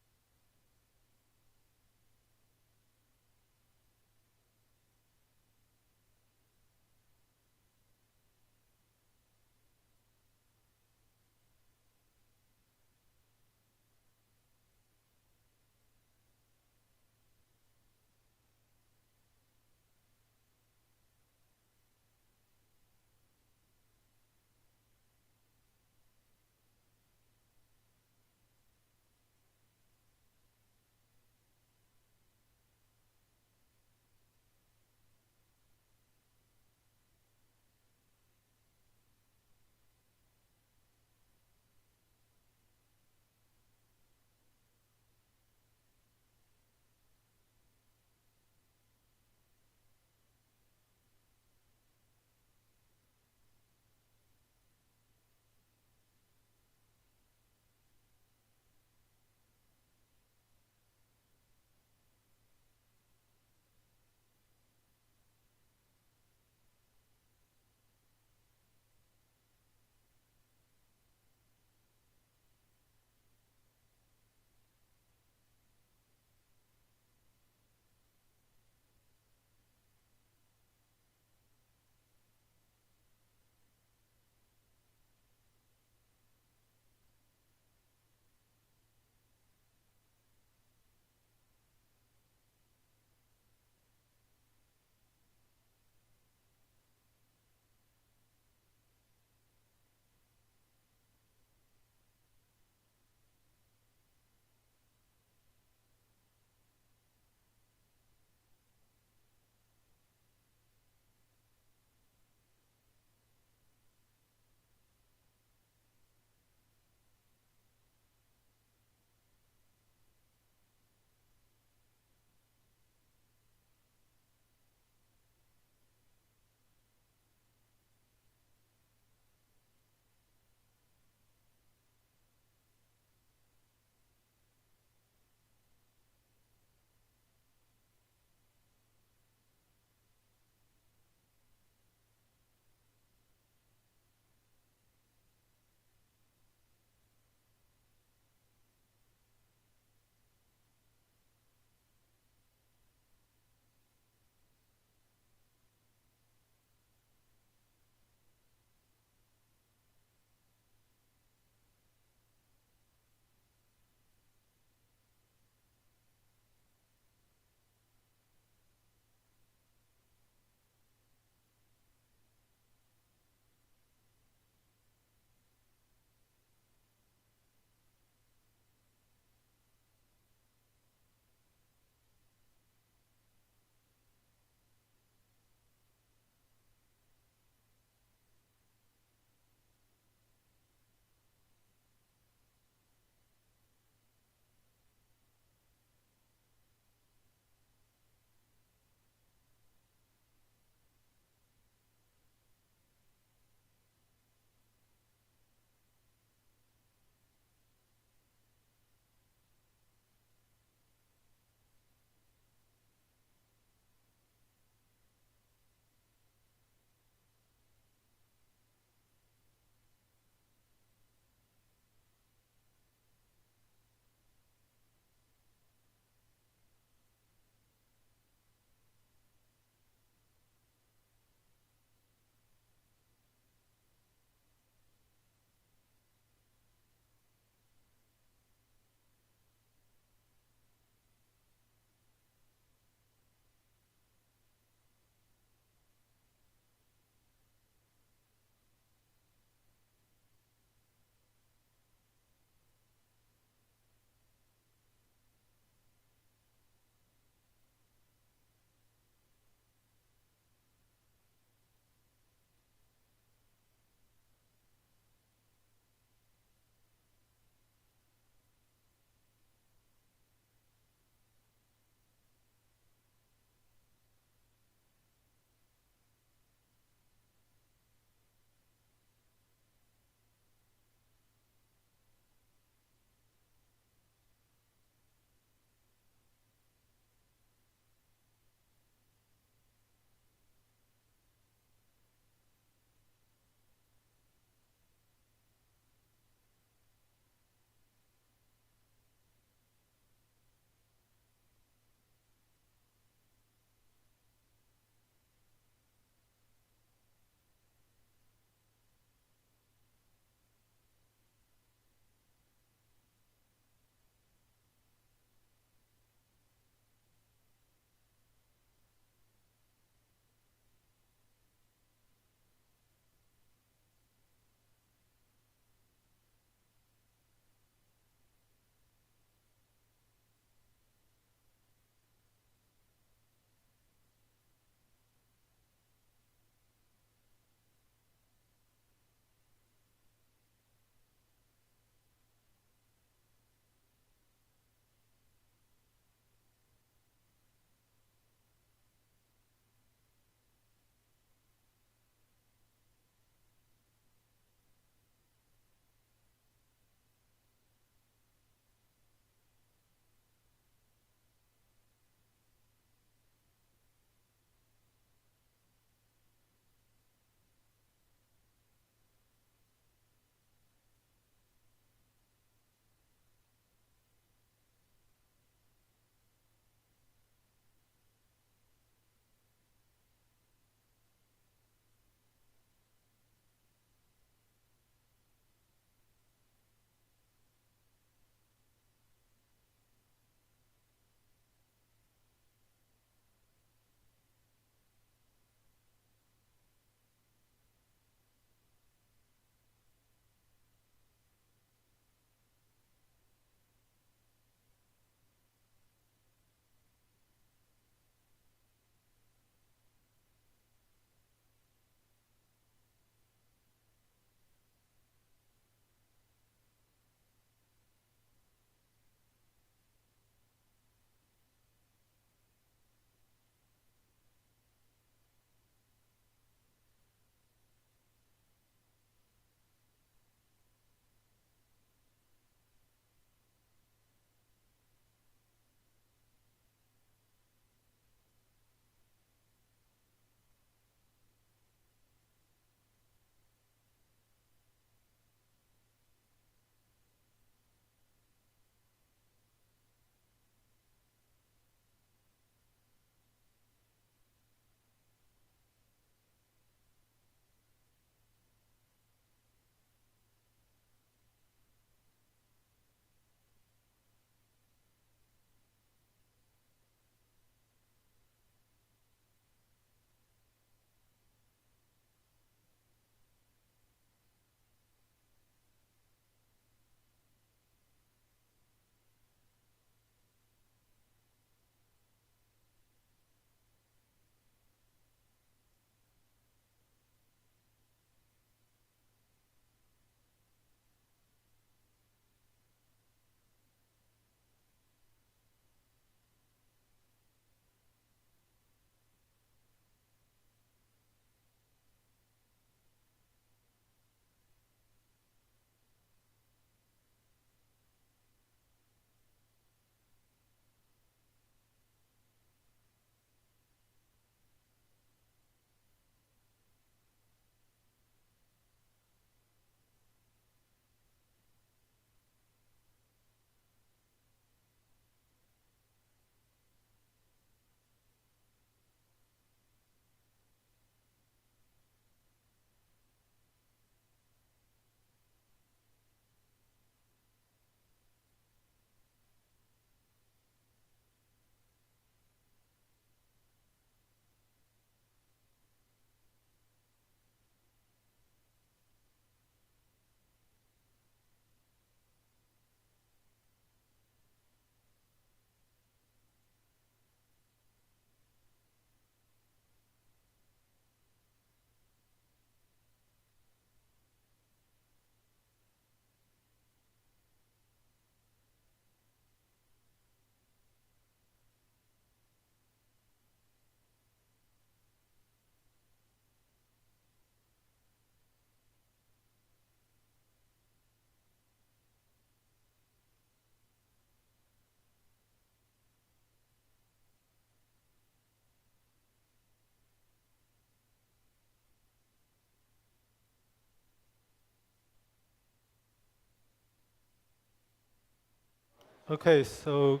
Okay, so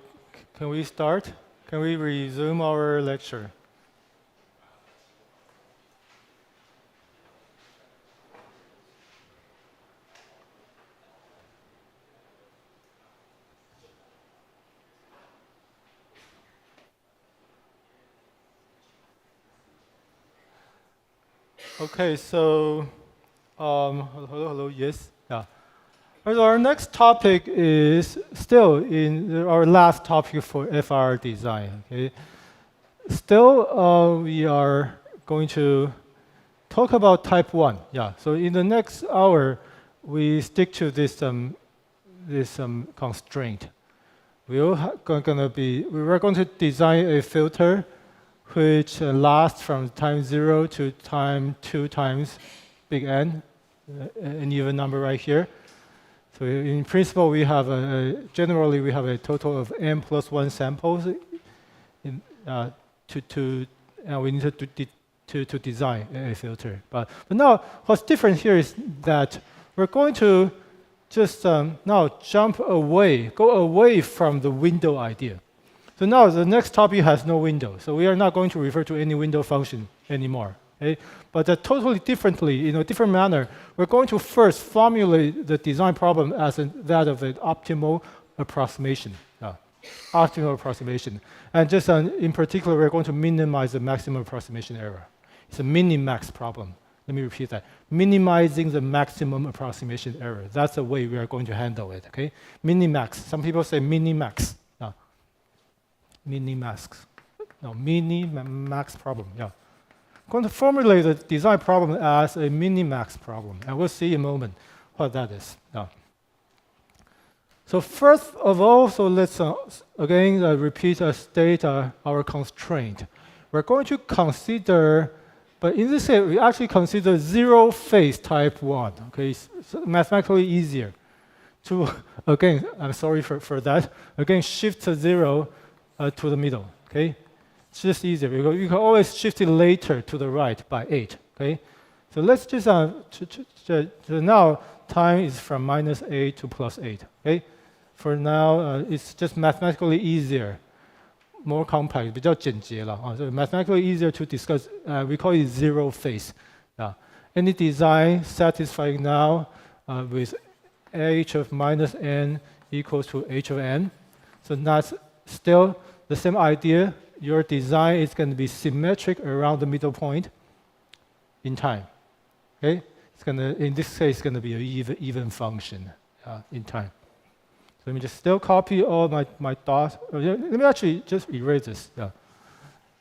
can we start? Can we resume our lecture? Okay, so hello, yes, yeah. So our next topic is still in our last topic for FR design. Okay, still we are going to talk about type 1. Yeah. So in the next hour, we stick to this constraint. We are going to design a filter which lasts from time 0 to time 2 times big N, an even number right here. So in principle, we have generally we have a total of n plus 1 samples in, and we need to design a filter. But now what's different here is that we're going to just now go away from the window idea. So now the next topic has no window. So we are not going to refer to any window function anymore. Okay? But totally differently, in a different manner, we're going to first formulate the design problem as that of an optimal approximation. Optimal approximation. And just in particular, we're going to minimize the maximum approximation error. It's a minimax problem. Let me repeat that. Minimizing the maximum approximation error. That's the way we are going to handle it. Okay? Minimax. Some people say minimax. Minimax. No, minimax problem. Yeah. I'm going to formulate the design problem as a minimax problem, and we'll see in a moment what that is. Yeah. So first of all, so let's again repeat state our constraint. We're going to consider, but in this case, we actually consider zero phase type 1. Okay, it's mathematically easier to, again, I'm sorry for that, again, shift to 0 to the middle. Okay, it's just easier because you can always shift it later to the right by 8. Okay, so let's just so now time is from -8 to +8. Okay. For now, it's just mathematically easier, more compact, 比较简洁了啊. So mathematically easier to discuss. We call it zero phase. Any design satisfying now with h of -n equals to h of n. So that's still the same idea. Your design is going to be symmetric around the middle point in time. Okay, it's going to, in this case, it's going to be an even function in time. Let me just still copy all my dots. Let me actually just erase this. Yeah.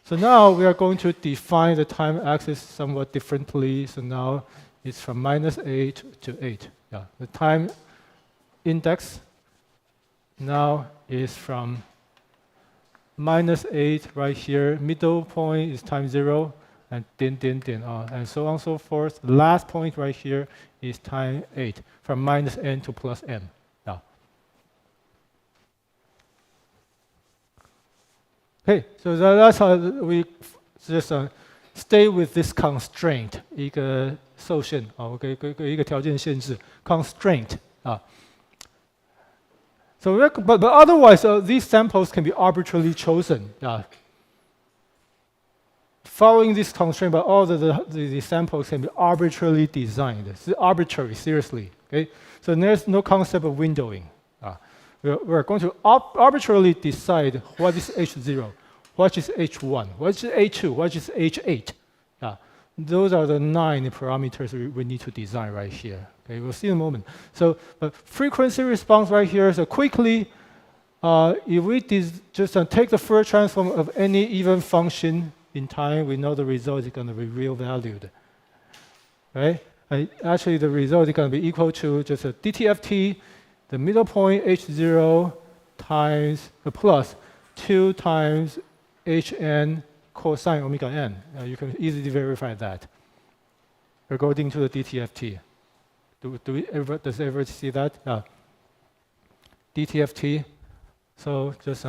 So now we are going to define the time axis somewhat differently. So now it's from -8 to 8. Yeah. The time index now is from -8 right here. Middle point is time 0, and and so on and so forth. The last point right here is time 8, from -n to +n. Okay, so that's how we just stay with this constraint, 一个受限一个条件限制 constraint. So but otherwise these samples can be arbitrarily chosen. Following this constraint, but all the samples can be arbitrarily designed. It's arbitrary, seriously. Okay, so there's no concept of windowing. We're going to arbitrarily decide what is H0, what is H1, what is H2, what is H8. Those are the 9 parameters we need to design right here. Okay, we'll see in a moment. So frequency response right here. So quickly, if we just take the first transform of any even function in time, we know the result is going to be real valued. Right? Actually, the result is going to be equal to just a DTFT, the middle point H0 times plus 2 times Hn cosine omega n. You can easily verify that according to the DTFT. Does everybody see that? DTFT. So just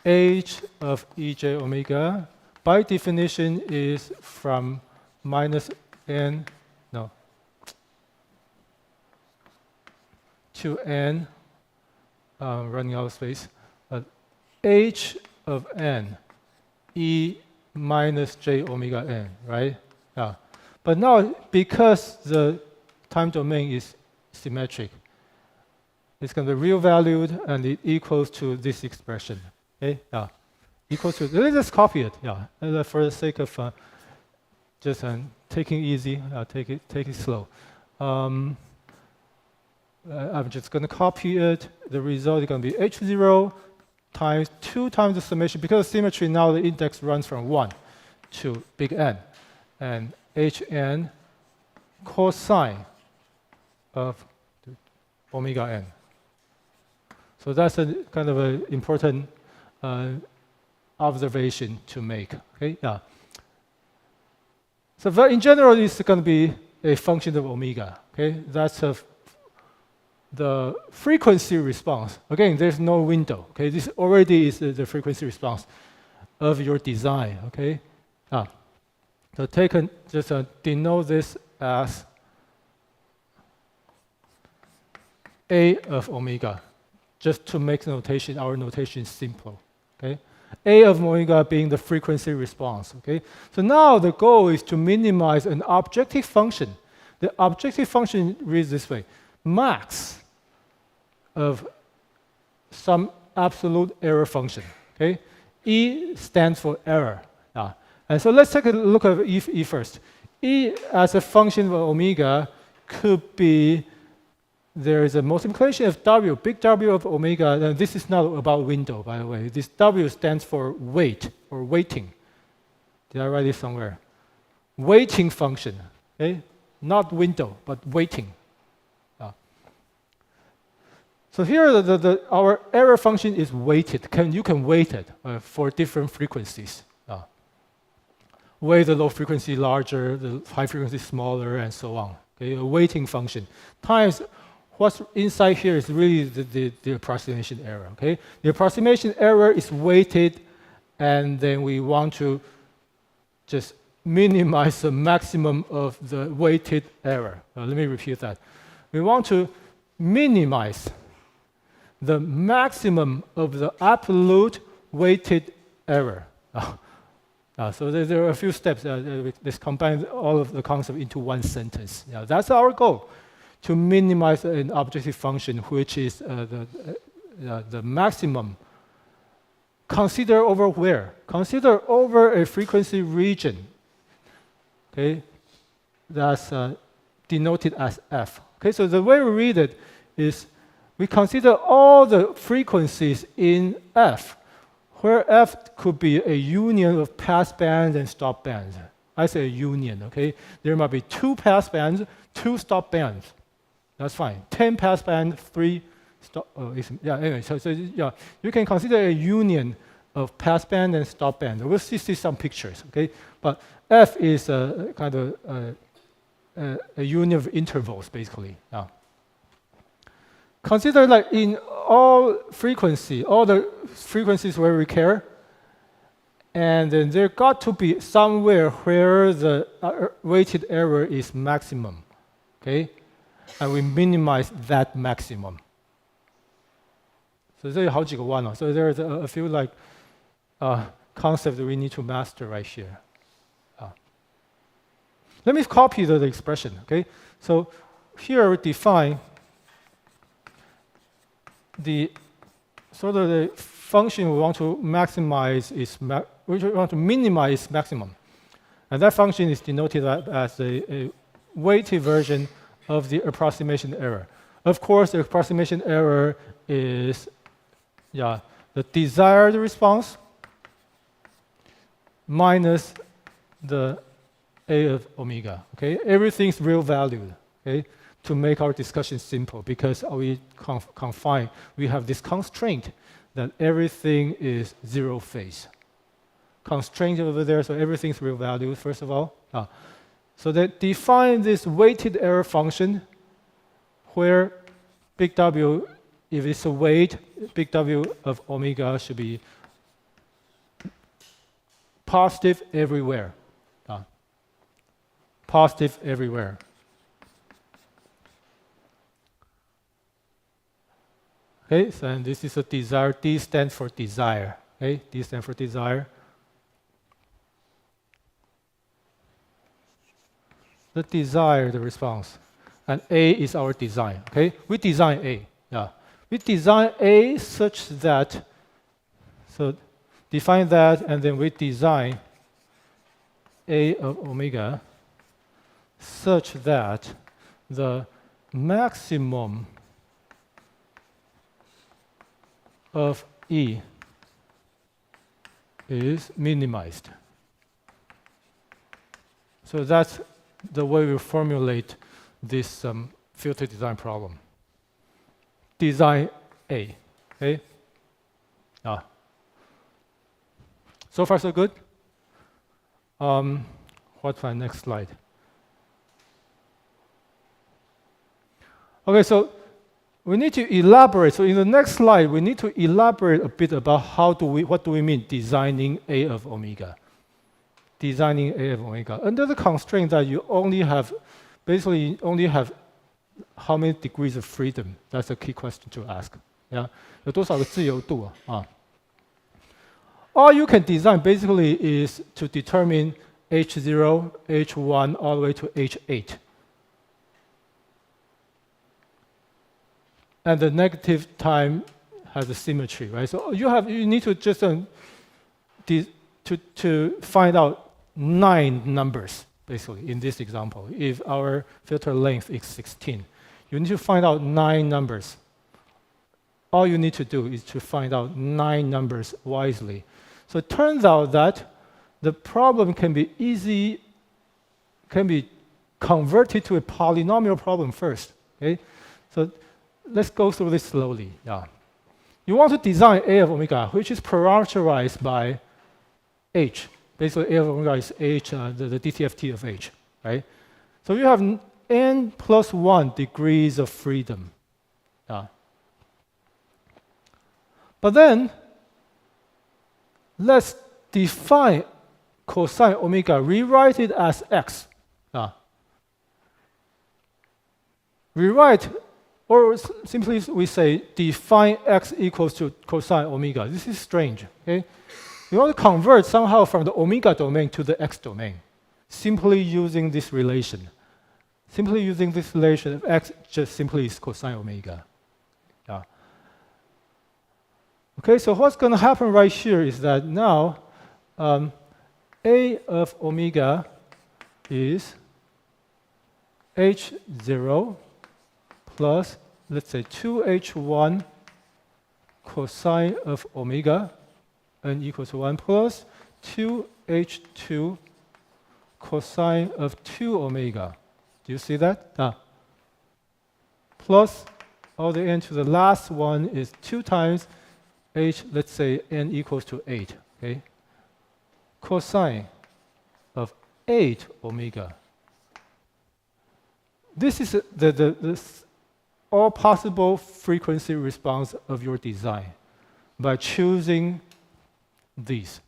H of Ej omega by definition is from -n, to n running out of space. H of n, E minus j omega n, right? Yeah. But now, because the time domain is symmetric, it's going to be real valued, and it equals to this expression. Okay? Yeah. Equals to. Let's just copy it. Yeah. And for the sake of just taking it easy, take it slow. I'm just going to copy it. The result is going to be h0 times 2 times the summation. Because of symmetry, now the index runs from 1 to big N. And hn cosine of omega n. So that's a kind of an important observation to make. Okay, yeah. So in general, it's going to be a function of omega. Okay, that's the frequency response. Again, there's no window. Okay, this already is the frequency response of your design. Okay, so just denote this as a of omega, just to make the notation, our notation simple. Okay, a of omega being the frequency response. Okay, so now the goal is to minimize an objective function. The objective function reads this way: max of some absolute error function. Okay, E stands for error. And so let's take a look at E first. E as a function of omega could be, there is a multiplication of W, big W of omega, and this is not about window, by the way. This W stands for weight, or weighting. Did I write it somewhere? Weighting function, okay? Not window, but weighting. So here, our error function is weighted. You can weight it for different frequencies. Weight the low frequency larger, the high frequency smaller, and so on. Okay, a weighting function times what's inside here is really the approximation error. Okay, the approximation error is weighted, and then we want to just minimize the maximum of the weighted error. Let me repeat that. We want to minimize the maximum of the absolute weighted error. So there are a few steps. Let's combine all of the concepts into one sentence. That's our goal, to minimize an objective function, which is the maximum. Consider over where? Consider over a frequency region. Okay, that's denoted as f. Okay, so the way we read it is we consider all the frequencies in f, where f could be a union of pass bands and stop bands. I say a union, okay? There might be 2 pass bands, 2 stop bands. That's fine. 10 pass bands, 3 stop. Anyway, so you can consider a union of pass band and stop band. We'll see some pictures, okay? But f is a kind of a union of intervals, basically. Consider like in all the frequencies where we care, and then there got to be somewhere where the weighted error is maximum, okay? And we minimize that maximum. So there are 好几个弯 So there's a few like concepts that we need to master right here. Let me copy the expression, okay? So here we define the sort of the function we want to maximize we want to minimize maximum, and that function is denoted as a weighted version of the approximation error. Of course, the approximation error is the desired response minus the a of omega. Okay, everything's real valued. Okay. To make our discussion simple, because we have this constraint that everything is zero phase. Constraint over there, so everything's real valued, first of all. So they define this weighted error function where big W, if it's a weight, big W of omega should be positive everywhere. Positive everywhere. Okay, so, and this is a desire. D stands for desire. Okay, D stands for desire. The desire, the response, and A is our design. Okay, we design A. Yeah, we design A such that. So define that, and then we design A of omega such that the maximum of E is minimized. So that's the way we formulate this filter design problem. Design A. Okay? So far, so good? What's my next slide? Okay, so we need to elaborate. So in the next slide, we need to elaborate a bit about what do we mean designing A of omega. Designing A of omega. Under the constraint that you basically only have how many degrees of freedom? That's a key question to ask. Yeah? 有多少个自由度啊? All you can design basically is to determine H0, H1, all the way to H8. And the negative time has a symmetry, right? So you need to just to find out 9 numbers, basically, in this example. If our filter length is 16, you need to find out 9 numbers. All you need to do is to find out 9 numbers wisely. So it turns out that the problem can be converted to a polynomial problem first. Okay? So let's go through this slowly. Yeah. You want to design A of omega, which is parameterized by H. Basically, A of omega is H, the DTFT of H, right? So you have n plus 1 degrees of freedom. Yeah. But then, let's define cosine omega, rewrite it as x. Rewrite, or simply we say define x equals to cosine omega. This is strange. Okay? You want to convert somehow from the omega domain to the x domain, simply using this relation. Simply using this relation of x just simply is cosine omega. Yeah. Okay, so what's going to happen right here is that now A of omega is H0 plus, let's say, 2H1 cosine of omega, n equals to 1 plus 2H2 cosine of 2 omega. Do you see that? Plus all the n to the last one is 2 times H, let's say n equals to 8. Okay? Cosine of 8 omega. This is the all possible frequency response of your design by choosing these.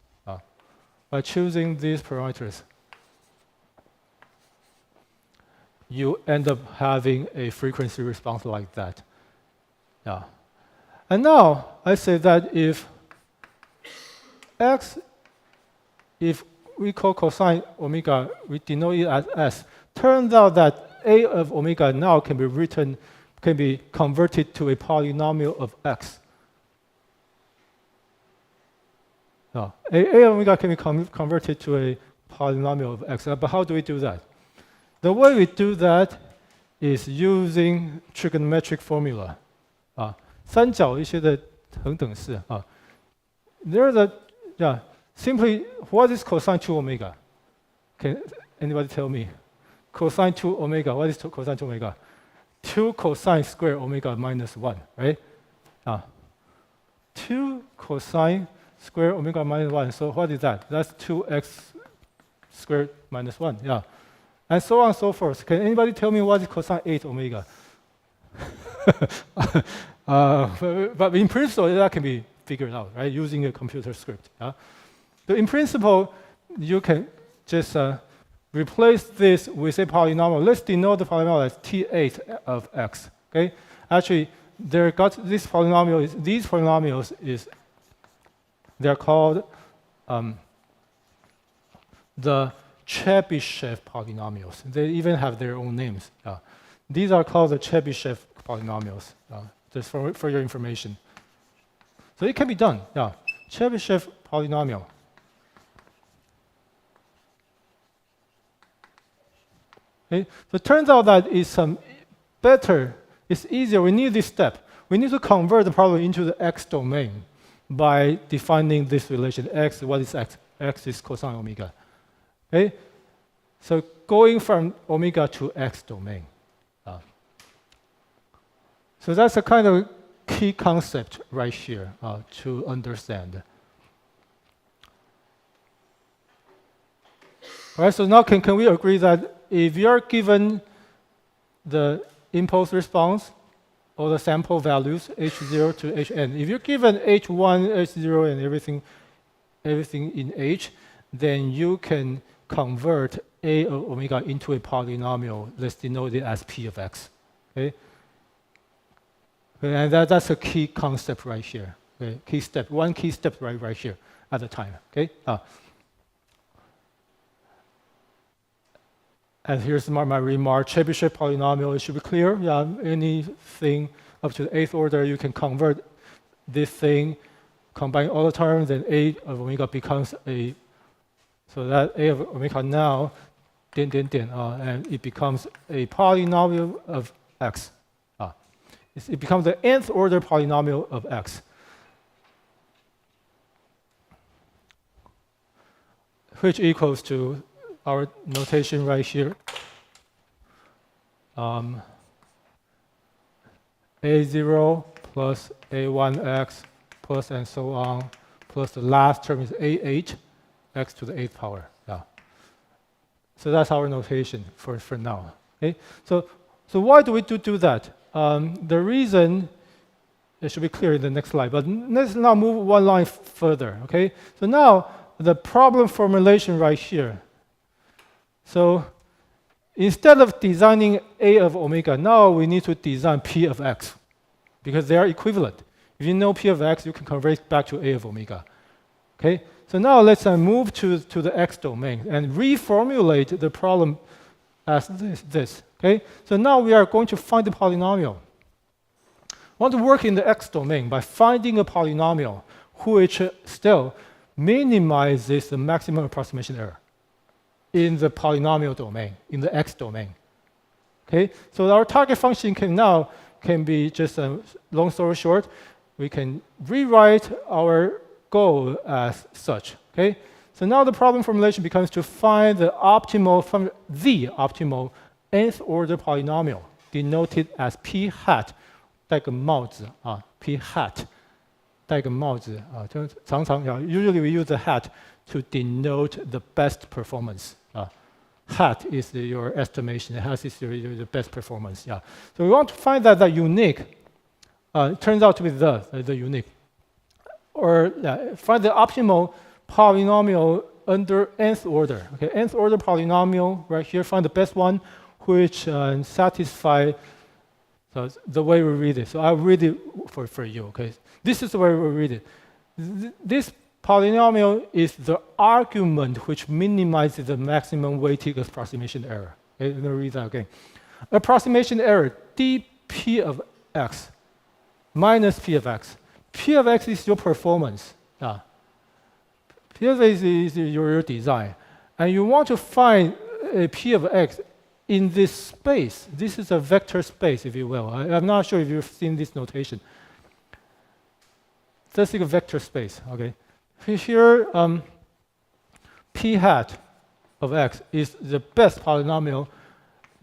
By choosing these parameters, you end up having a frequency response like that. Yeah. And now I say that if we call cosine omega, we denote it as S. Turns out that A of omega now can be converted to a polynomial of x. No, A of omega can be converted to a polynomial of x. But how do we do that? The way we do that is using trigonometric formula. 三角一些的恒等式 There's simply, what is cosine 2 omega? Can anybody tell me? Cosine 2 omega, what is cosine 2 omega? 2 cosine square omega minus 1, right? 2 cosine square omega minus 1. So what is that? That's 2x squared minus 1, yeah. And so on and so forth. Can anybody tell me what is cosine 8 omega? But in principle, that can be figured out, right, using a computer script. But in principle, you can just replace this with a polynomial. Let's denote the polynomial as T8 of x. Okay? Actually, they're got this polynomial. These polynomials they're called the Chebyshev polynomials. They even have their own names. These are called the Chebyshev polynomials. Just for your information. So it can be done. Chebyshev polynomial. Okay? So it turns out that it's better. It's easier. We need this step. We need to convert the problem into the x domain by defining this relation. X, what is x? X is cosine omega. Okay? So going from omega to x domain. So that's a kind of key concept right here to understand. All right, so now can we agree that if you're given the impulse response or the sample values, h0 to hn, if you're given h1, h0, and everything in h, then you can convert a of omega into a polynomial. Let's denote it as p of x. Okay? And that's a key concept right here. Okay? Key step, one key step right here at the time. Okay? And here's my remark. Chebyshev polynomial, it should be clear. Anything up to the 8th order, you can convert this thing, combine all the terms, then a of omega becomes a. So that a of omega now, and it becomes a polynomial of x. It becomes the nth order polynomial of x. Which equals to our notation right here. A0 plus A1x plus and so on, plus the last term is A8, x to the 8th power. So that's our notation for now. Okay? So why do we do that? The reason, it should be clear in the next slide, but let's now move one line further. Okay? So now the problem formulation right here. So instead of designing a of omega, now we need to design p of x because they are equivalent. If you know p of x, you can convert it back to a of omega. Okay? So now let's move to the x domain and reformulate the problem as this. Okay? So now we are going to find the polynomial. We want to work in the x domain by finding a polynomial which still minimizes the maximum approximation error in the polynomial domain, in the x domain. Okay? So our target function can be just a long story short, we can rewrite our goal as such. Okay? So now the problem formulation becomes to find the optimal nth order polynomial, denoted as p hat 带个帽子 p hat 带个帽子 usually we use the hat to denote the best performance. Hat is your estimation. Hat is your best performance. So we want to find that unique. It turns out to be the unique. Or find the optimal polynomial under nth order. Okay, nth order polynomial right here. Find the best one which satisfies the way we read it. So I'll read it for you. Okay, this is the way we read it. This polynomial is the argument which minimizes the maximum weighted approximation error. Okay, let me read that again. Approximation error, dp of x minus p of x. P of x is your performance. P of x is your design. And you want to find a p of x in this space. This is a vector space, if you will. I'm not sure if you've seen this notation. That's like a vector space. Okay. Here, p hat of x is the best polynomial,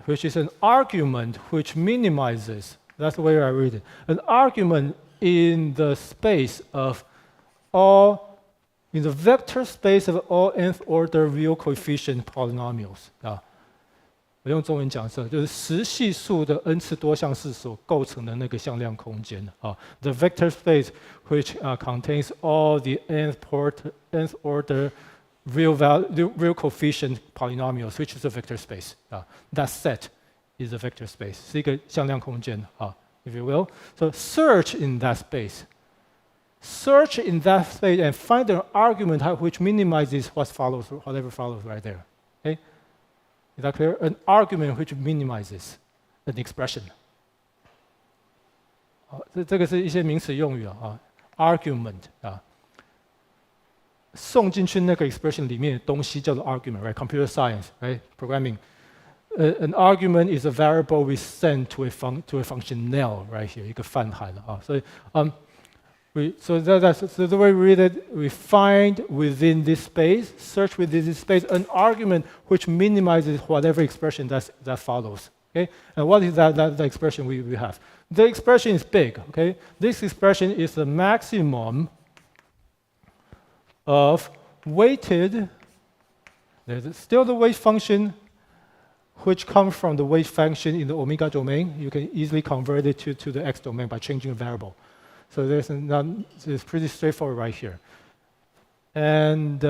which is an argument which minimizes. That's the way I read it. An argument in the space of in the vector space of all nth order real coefficient polynomials. 我用中文讲是，就是实系数的 n 次多项式所构成的那个向量空间。The vector space which contains all the nth order real coefficient polynomials, which is a vector space. That set is a vector space， 是一个向量空间 if you will. So search in that space. Search in that space and find an argument which minimizes whatever follows right there. Okay? Is that clear? An argument which minimizes an expression. 这个是一些名词用语啊 ，argument 啊，送进去那个 expression 里面的东西叫做 argument, right? Computer science, right? Programming. An argument is a variable we send to a function nil right here, 一个泛函啊，所以so the way we read it, we find within this space, search within this space, an argument which minimizes whatever expression that follows. Okay, and what is that expression we have? The expression is big. Okay, this expression is the maximum of weighted. There's still the weight function, which comes from the weight function in the omega domain. You can easily convert it to the x domain by changing a variable. So it's pretty straightforward right here. And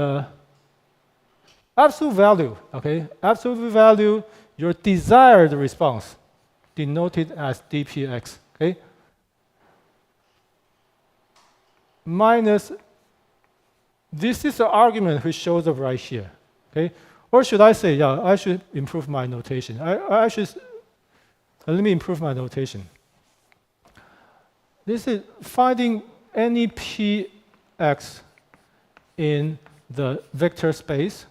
absolute value, okay? Absolute value, your desired response, denoted as dpx, okay? Minus, this is the argument which shows up right here, okay? Or should I say, yeah, I should improve my notation. Let me improve my notation. This is finding any px in the vector space.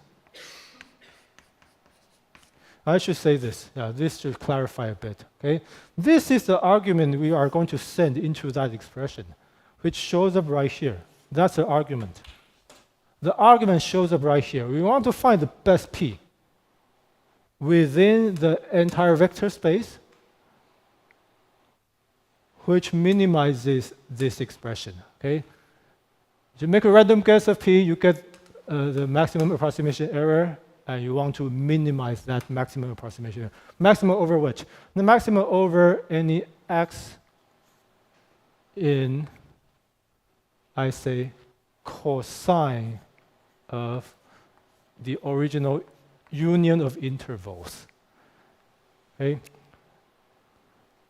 I should say this. Yeah, this should clarify a bit. Okay, this is the argument we are going to send into that expression, which shows up right here. That's the argument. The argument shows up right here. We want to find the best p within the entire vector space, which minimizes this expression. Okay, if you make a random guess of p, you get the maximum approximation error, and you want to minimize that maximum approximation error. Maximum over which? The maximum over any x in, I say, cosine of the original union of intervals. Okay.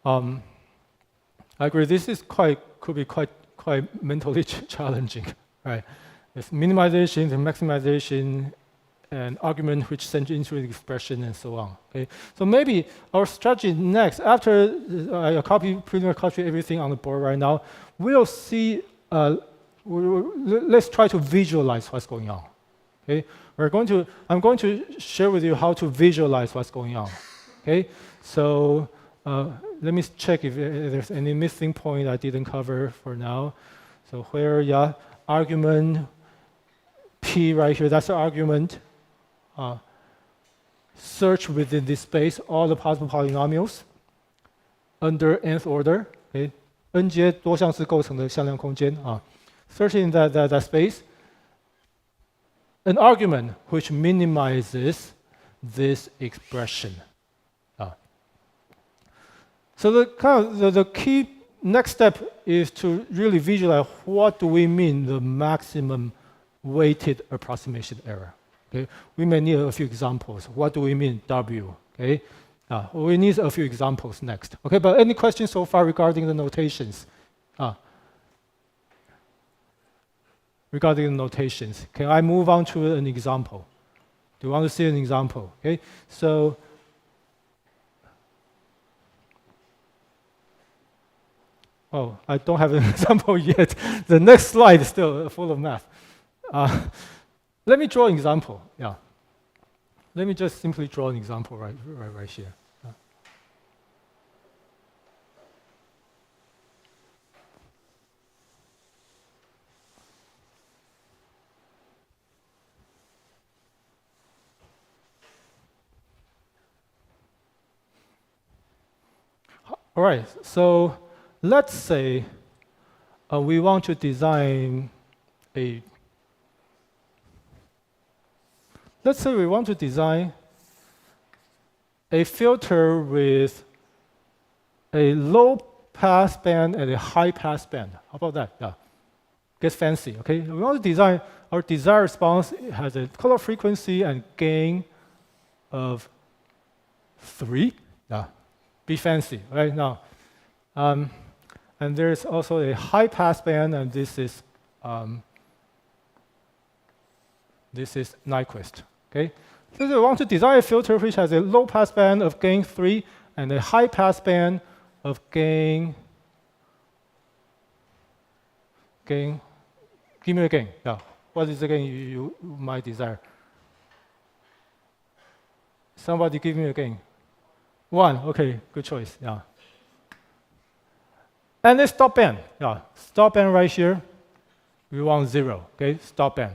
I agree. This is could be quite mentally challenging, right? It's minimization, the maximization, and argument which send into the expression, and so on. Okay. So maybe our strategy next, after I pretty much copy everything on the board right now, we'll see. Let's try to visualize what's going on. Okay. I'm going to share with you how to visualize what's going on. Okay. So. Let me check if there's any missing point I didn't cover for now. So where, yeah, argument P right here, that's the argument. Search within this space all the possible polynomials under nth order. Okay, n 阶多项式构成的向量空间啊。Search in that space. An argument which minimizes this expression. So the key next step is to really visualize what do we mean the maximum weighted approximation error. Okay, we may need a few examples. What do we mean W? Okay, we need a few examples next. Okay, but any questions so far regarding the notations? Regarding the notations, can I move on to an example? Do you want to see an example? Okay, so. Oh, I don't have an example yet. The next slide is still full of math. Let me draw an example. Yeah. Let me just simply draw an example right here. All right. So. Let's say we want to design a. Let's say we want to design a filter with a low pass band and a high pass band. How about that? Yeah, gets fancy. Okay, we want to design our desired response has a color frequency and gain of 3. Yeah, be fancy right now. And there's also a high pass band, and this is Nyquist. Okay, so we want to design a filter which has a low pass band of gain 3 and a high pass band of gain. Give me a gain. Yeah, what is the gain you might desire? Somebody give me a gain. 1. Okay, good choice. Yeah. And a stop band. Yeah, stop band right here. We want 0. Okay, stop band.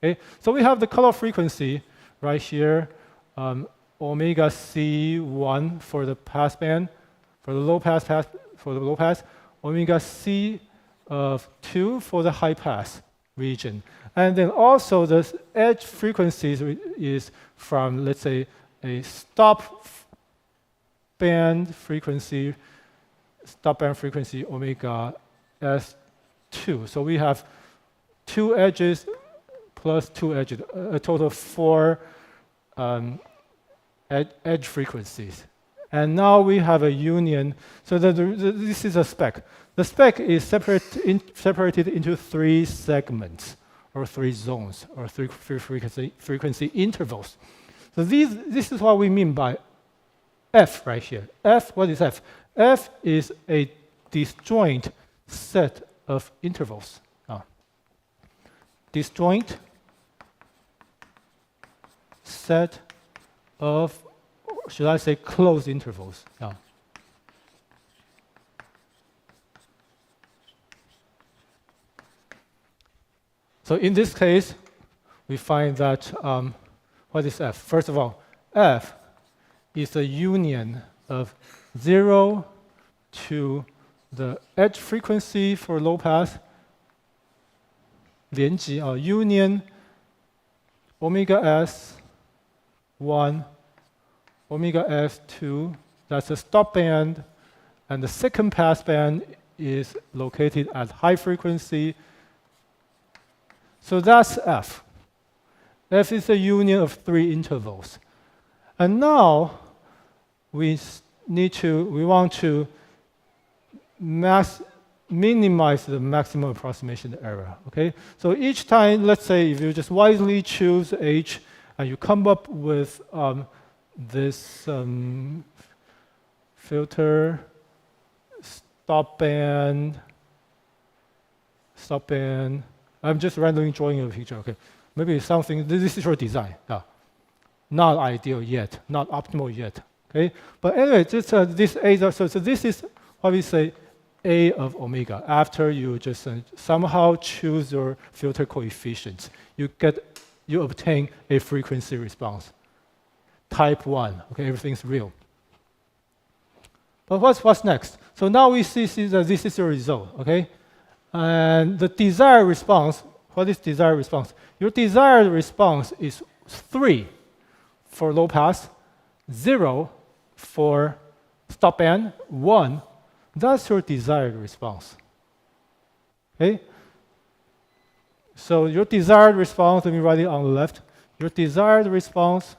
Okay, so we have the cutoff frequency right here, omega C1 for the pass band, for the low pass, omega C of 2 for the high pass region, and then also the edge frequencies is from, let's say, a stop band frequency omega S2. So we have 2 edges plus 2 edges, a total of 4 edge frequencies. And now we have a union. So this is a spec. The spec is separated into 3 segments, or 3 zones, or 3 frequency intervals. So this is what we mean by F right here. F, what is F? F is a disjoint set of intervals. Disjoint set of, should I say, closed intervals. So in this case, we find that, what is F? First of all, F is a union of 0 to the edge frequency for low pass, 连集, union omega S1, omega S2, that's the stop band, and the second pass band is located at high frequency. So that's F. F is a union of 3 intervals. And now we want to minimize the maximum approximation error. Okay? So each time, let's say if you just wisely choose H and you come up with this filter, stop band. I'm just randomly drawing a picture. Okay, maybe it's something. This is your design. Not ideal yet, not optimal yet. Okay, but anyway, this A. So this is what we say A of omega. After you just somehow choose your filter coefficients, you obtain a frequency response. Type 1. Okay, everything's real. But what's next? So now we see that this is your result. Okay. And the desired response, what is desired response? Your desired response is 3 for low pass, 0 for stop band, 1. That's your desired response. Okay? So your desired response, let me write it on the left. Your desired response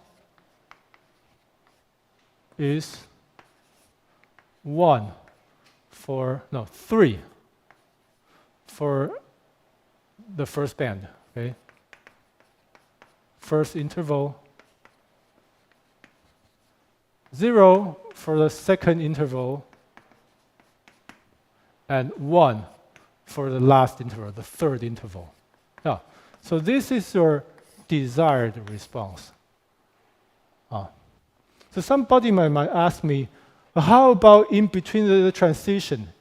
is 3 for the first band, okay? First interval, 0 for the second interval, and 1 for the last interval, the third interval. Yeah. So this is your desired response. So somebody might ask me, how about in between the transition?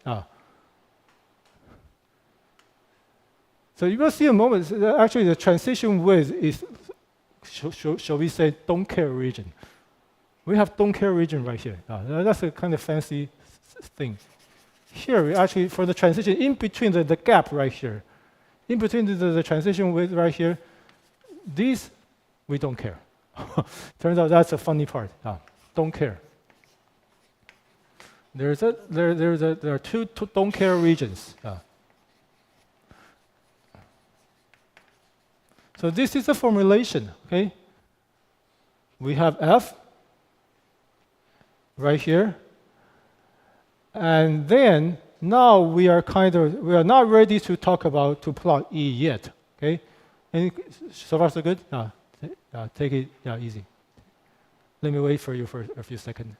So you will see a moment, actually the transition width is, shall we say, don't care region. We have don't care region right here. That's a kind of fancy thing. Here, we actually, for the transition, in between the gap right here, in between the transition width right here, these, we don't care. Turns out that's a funny part. Don't care. There are two don't care regions. So this is a formulation, okay? We have F right here, And then now we are not ready to talk about to plot E yet. Okay, and so far so good. Take it easy. Let me wait for you for a few seconds.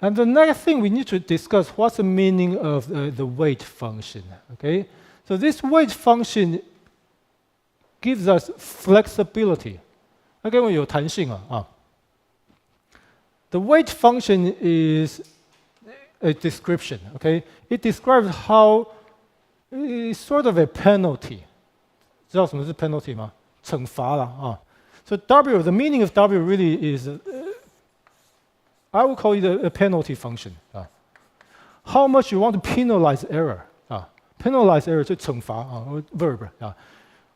And the next thing we need to discuss what's the meaning of the weight function. Okay, so this weight function gives us flexibility. Okay, 我有弹性啊。The weight function is a description. Okay, it describes how it's sort of a penalty. 知道什么是 penalty 吗？惩罚了啊。So W, the meaning of W really is, I would call it a penalty function. How much you want to penalize error? Penalize error 就惩罚verb.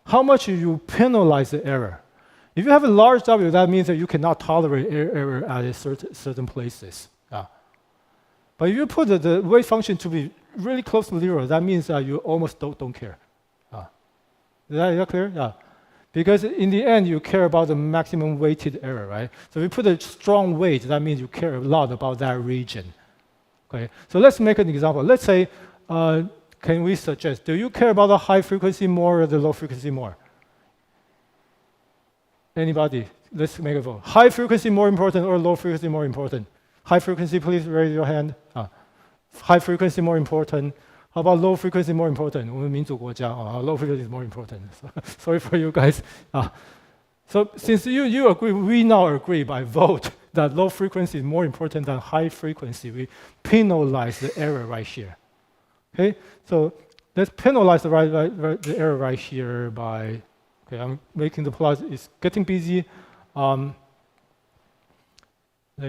How much you penalize the error? If you have a large W, that means that you cannot tolerate error at a certain places. But if you put the weight function to be really close to 0, that means that you almost don't care. Is that clear? Yeah. Because in the end, you care about the maximum weighted error, right? So if you put a strong weight, that means you care a lot about that region. Okay. So let's make an example. Let's say, can we suggest, do you care about the high frequency more or the low frequency more? Anybody? Let's make a vote. High frequency more important or low frequency more important? High frequency, please raise your hand. High frequency more important. How about low frequency more important? 我们民主国家low frequency is more important. Sorry for you guys. So since you agree, we now agree by vote that low frequency is more important than high frequency. We penalize the error right here. Okay, so let's penalize the error right here by. Okay, I'm making the plot. It's getting busy. Let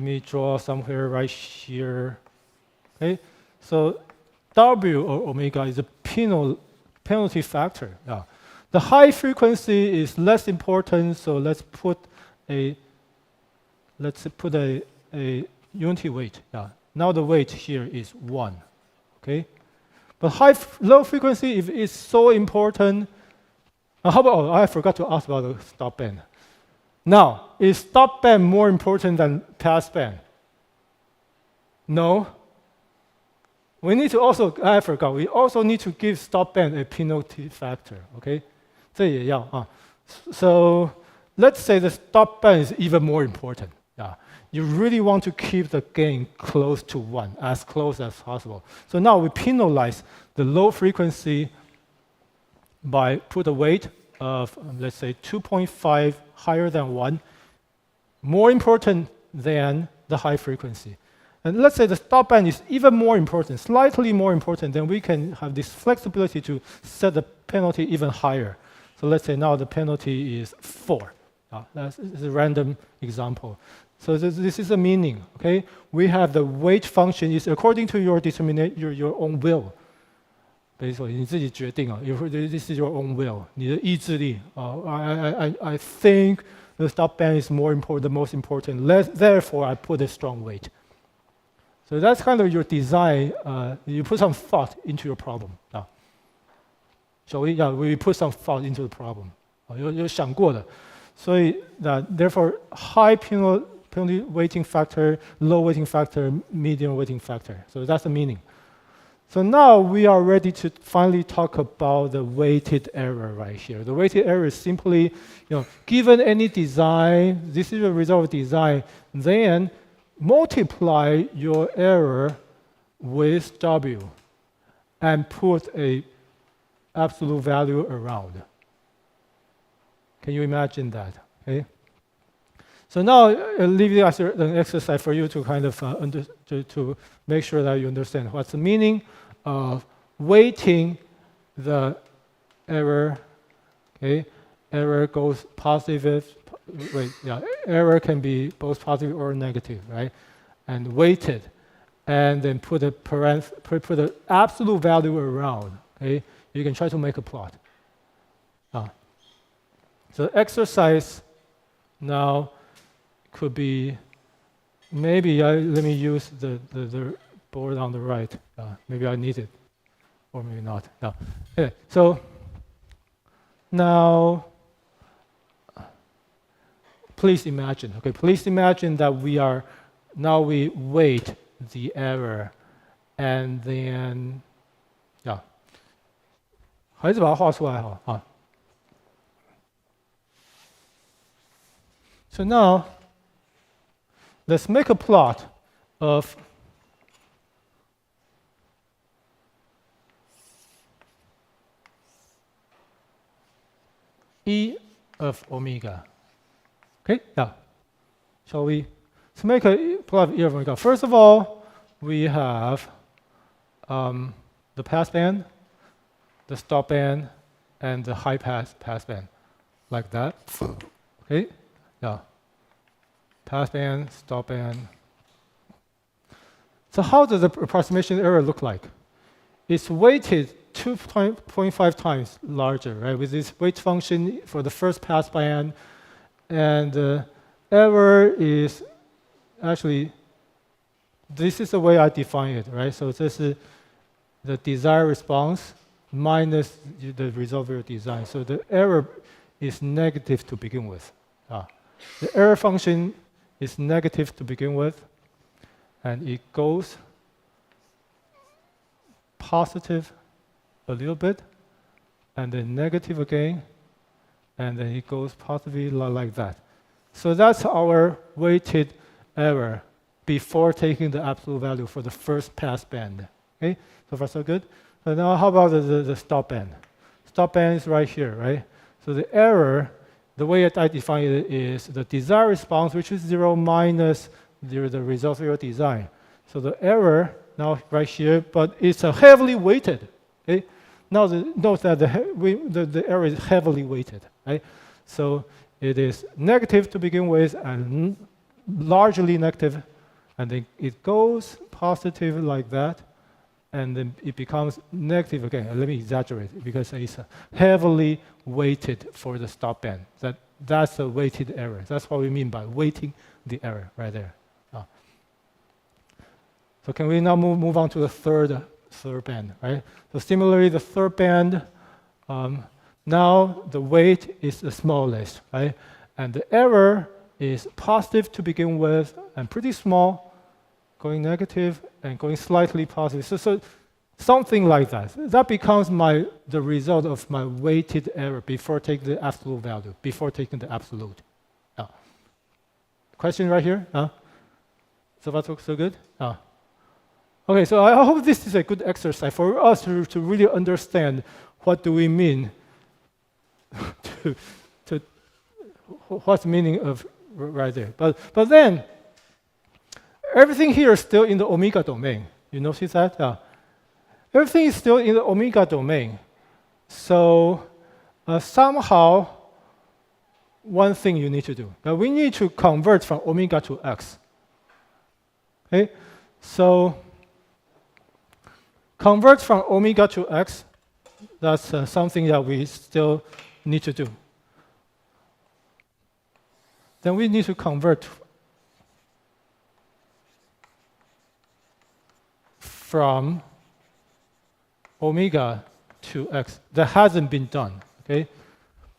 me draw somewhere right here. Okay, so W or omega is a penalty factor. The high frequency is less important, so let's put a unity weight. Now the weight here is 1. Okay, but low frequency, if it's so important. How about? I forgot to ask about the stop band. Now, is stop band more important than pass band? No. We need to also, I forgot, we also need to give stop band a penalty factor, okay? 这也要啊. So let's say the stop band is even more important. You really want to keep the gain close to 1, as close as possible. So now we penalize the low frequency by put a weight of, let's say, 2.5 higher than 1, more important than the high frequency. And let's say the stop band is even more important, slightly more important, then we can have this flexibility to set the penalty even higher. So let's say now the penalty is 4. That's a random example. So this is the meaning, okay? We have the weight function is according to your your own will. Basically, 你自己决定this is your own will. 你的意志力 I think the stop band is the most important. Therefore, I put a strong weight. So that's kind of your design. You put some thought into your problem. Shall we? We put some thought into the problem. 有想过的。所以 therefore, high penalty weighting factor, low weighting factor, medium weighting factor. So that's the meaning. So now we are ready to finally talk about the weighted error right here. The weighted error is simply, given any design, this is a result of design, then multiply your error with W and put a absolute value around. Can you imagine that? Okay. So now I'll leave it as an exercise for you to kind of to make sure that you understand what's the meaning of weighting the error. Okay, error goes positive. Error can be both positive or negative, right? And weighted, and then put an absolute value around. Okay, you can try to make a plot. So exercise now could be maybe let me use the board on the right. Maybe I need it, or maybe not. Okay, so now please imagine. Okay, please imagine that we weight the error, and then 还是把它画出来好啊。So now, let's make a plot of E of omega. Okay, yeah. Shall we? Let's make a plot of E of omega. First of all, we have the passband, the stop band, and the high passband, like that. Okay, yeah. Passband, stop band. So how does the approximation error look like? It's weighted 2.5 times larger, right? With this weight function for the first passband, and the error is actually, this is the way I define it, right? So this is the desired response minus the result of your design. So the error is negative to begin with. The error function is negative to begin with, and it goes positive a little bit, and then negative again, and then it goes positively like that. So that's our weighted error before taking the absolute value for the first passband. Okay, so far so good. So now how about the stop band? Stop band is right here, right? So the error, the way I define it is the desired response, which is 0 minus the result of your design. So the error now right here, but it's heavily weighted. Okay? Now note that the error is heavily weighted. Right? So it is negative to begin with and largely negative, and then it goes positive like that, and then it becomes negative again. Let me exaggerate because it's heavily weighted for the stop band. That's a weighted error. That's what we mean by weighting the error right there. So can we now move on to the third band, right? So similarly, the third band, now the weight is the smallest, right? And the error is positive to begin with and pretty small, going negative and going slightly positive. So something like that. That becomes the result of my weighted error before taking the absolute value, before taking the absolute. Question right here? So that looks so good? Okay, so I hope this is a good exercise for us to really understand what do we mean to what's the meaning of right there. But then, everything here is still in the omega domain. You notice that? Everything is still in the omega domain. So somehow, one thing you need to do. Now we need to convert from omega to x. Okay? So convert from omega to x, that's something that we still need to do. Then we need to convert from omega to x. That hasn't been done, okay?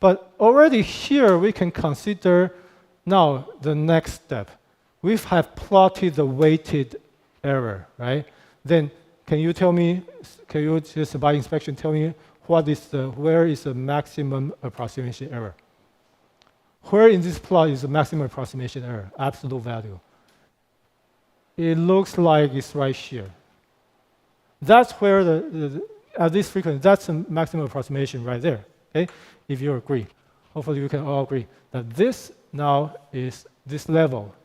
But already here we can consider now the next step. We have plotted the weighted error, right? Then can you just by inspection tell me where is the maximum approximation error? Where in this plot is the maximum approximation error, absolute value? It looks like it's right here. That's where at this frequency, that's the maximum approximation right there, okay? If you agree. Hopefully you can all agree that this level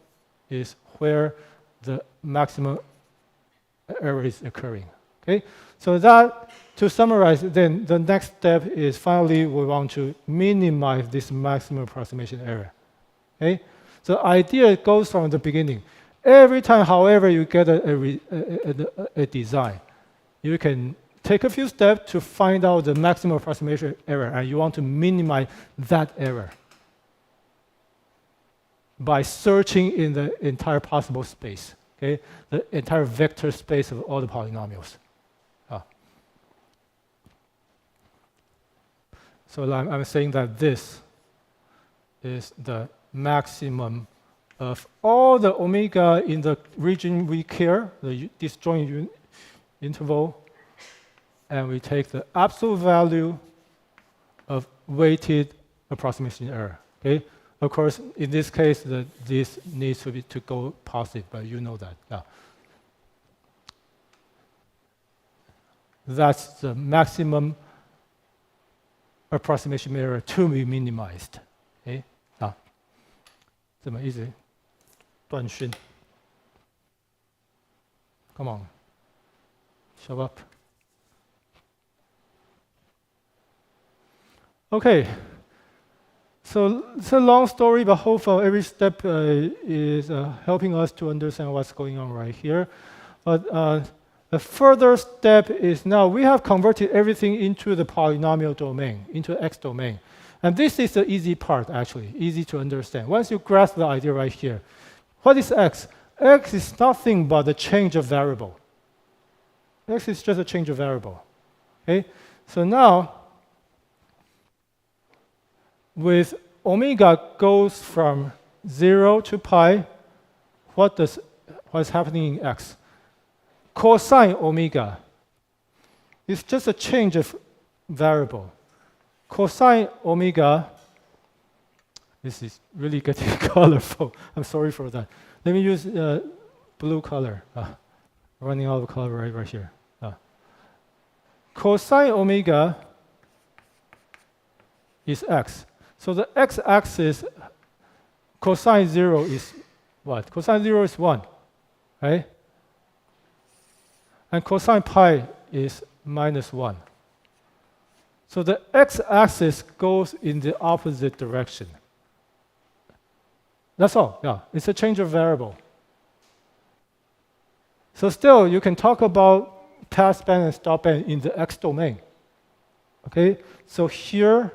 is where the maximum error is occurring, okay? So that, to summarize, then the next step is finally we want to minimize this maximum approximation error, okay? So the idea goes from the beginning. Every time, however, you get a design, you can take a few steps to find out the maximum approximation error, and you want to minimize that error by searching in the entire possible space, okay? The entire vector space of all the polynomials. So I'm saying that this is the maximum of all the omega in the region we care, the disjoint interval, and we take the absolute value of weighted approximation error. Okay. Of course, in this case, this needs to go positive, but you know that. Yeah. That's the maximum approximation error to be minimized. Okay. 啊，这么一直断讯。Come on, show up. Okay. So it's a long story, but hopefully every step is helping us to understand what's going on right here. But the further step is now we have converted everything into the polynomial domain, into X domain. And this is the easy part, actually, easy to understand. Once you grasp the idea right here, what is X? X is nothing but the change of variable. X is just a change of variable. Okay? So now, with omega goes from 0 to pi, what's happening in X? Cosine omega is just a change of variable. Cosine omega, this is really getting colorful. I'm sorry for that. Let me use blue color. Running out of color right here. Cosine omega is X. So the x-axis, cosine 0 is what? Cosine 0 is 1, right? And cosine pi is minus 1. So the x-axis goes in the opposite direction. That's all, yeah. It's a change of variable. So still, you can talk about passband and stopband in the X domain. Okay, so here,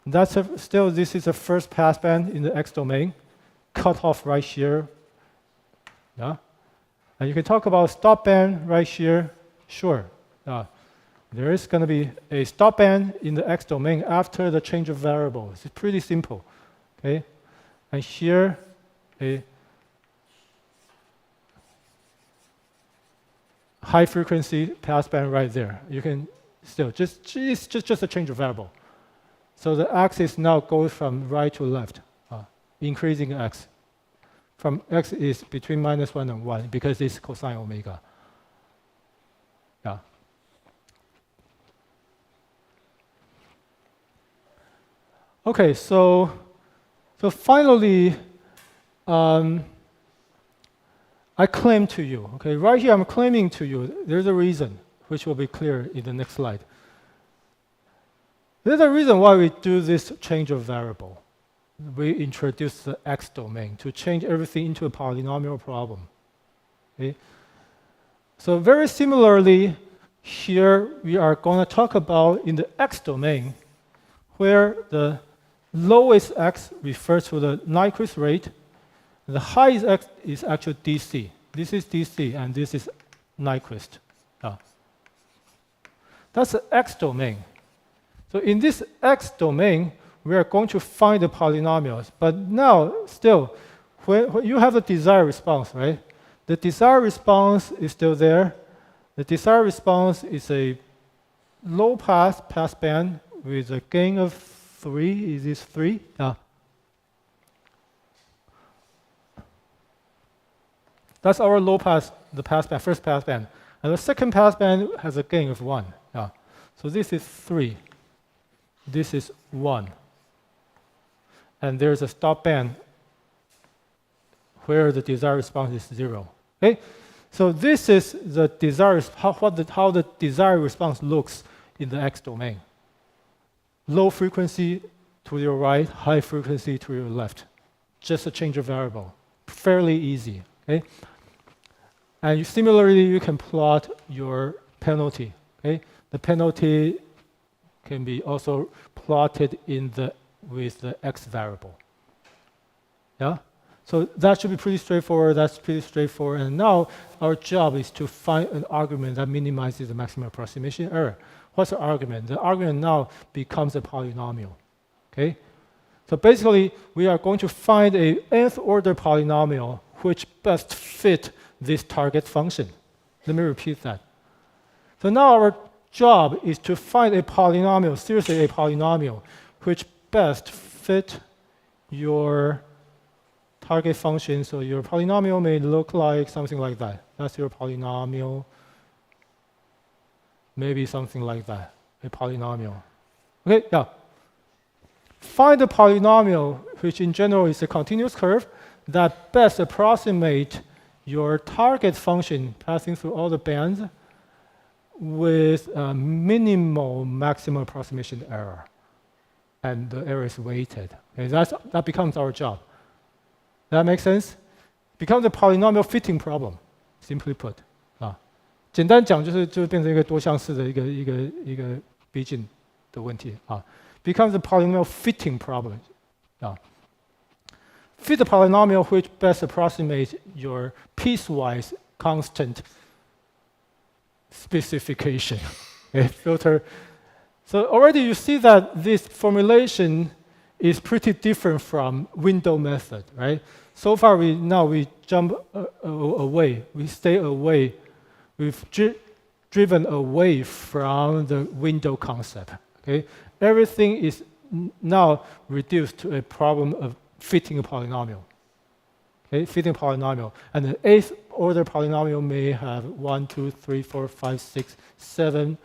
this is the first passband in the X domain, cut off right here. Yeah, and you can talk about stopband right here. Sure, there is going to be a stopband in the X domain after the change of variables. It's pretty simple. Okay, and here a high frequency passband right there. You can still it's just a change of variable. So the axis now goes from right to left, increasing x. From x is between minus 1 and 1 because it's cosine omega. Yeah. Okay, so finally, I claim to you. Okay, right here I'm claiming to you. There's a reason, which will be clear in the next slide. There's a reason why we do this change of variable. We introduce the X domain to change everything into a polynomial problem. Okay? So very similarly, here we are going to talk about in the X domain, where the lowest X refers to the Nyquist rate, the highest X is actually DC. This is DC, and this is Nyquist. That's the X domain. So in this X domain, we are going to find the polynomials. But now, still, when you have the desired response, right? The desired response is still there. The desired response is a low pass band with a gain of 3. Is this 3? That's our low pass, the pass band, first pass band. And the second pass band has a gain of 1. So this is 3. This is 1. And there's a stop band where the desired response is 0. Okay? So this is the desired, how the desired response looks in the X domain. Low frequency to your right, high frequency to your left. Just a change of variable. Fairly easy. Okay? And similarly, you can plot your penalty. Okay? The penalty can be also plotted with the X variable. Yeah? So that should be pretty straightforward. That's pretty straightforward. And now our job is to find an argument that minimizes the maximum approximation error. What's the argument? The argument now becomes a polynomial. Okay? So basically, we are going to find a nth order polynomial which best fit this target function. Let me repeat that. So now our job is to find a polynomial, seriously a polynomial, which best fit your target function. So your polynomial may look like something like that. That's your polynomial. Maybe something like that, a polynomial. Okay, yeah. Find a polynomial, which in general is a continuous curve, that best approximate your target function passing through all the bands with a minimal maximum approximation error. And the error is weighted. Okay, that becomes our job. That makes sense? Becomes a polynomial fitting problem, simply put. 简单讲就变成一个多项式的一个逼近的问题啊。Becomes a polynomial fitting problem. Fit a polynomial which best approximates your piecewise constant specification. Okay, filter. So already you see that this formulation is pretty different from window method, right? So far we jump away, we stay away. We've driven away from the window concept. Okay, everything is now reduced to a problem of fitting a polynomial. Okay, fitting a polynomial, and the eighth order polynomial may have 1, 2, 3, 4, 5, 6, 7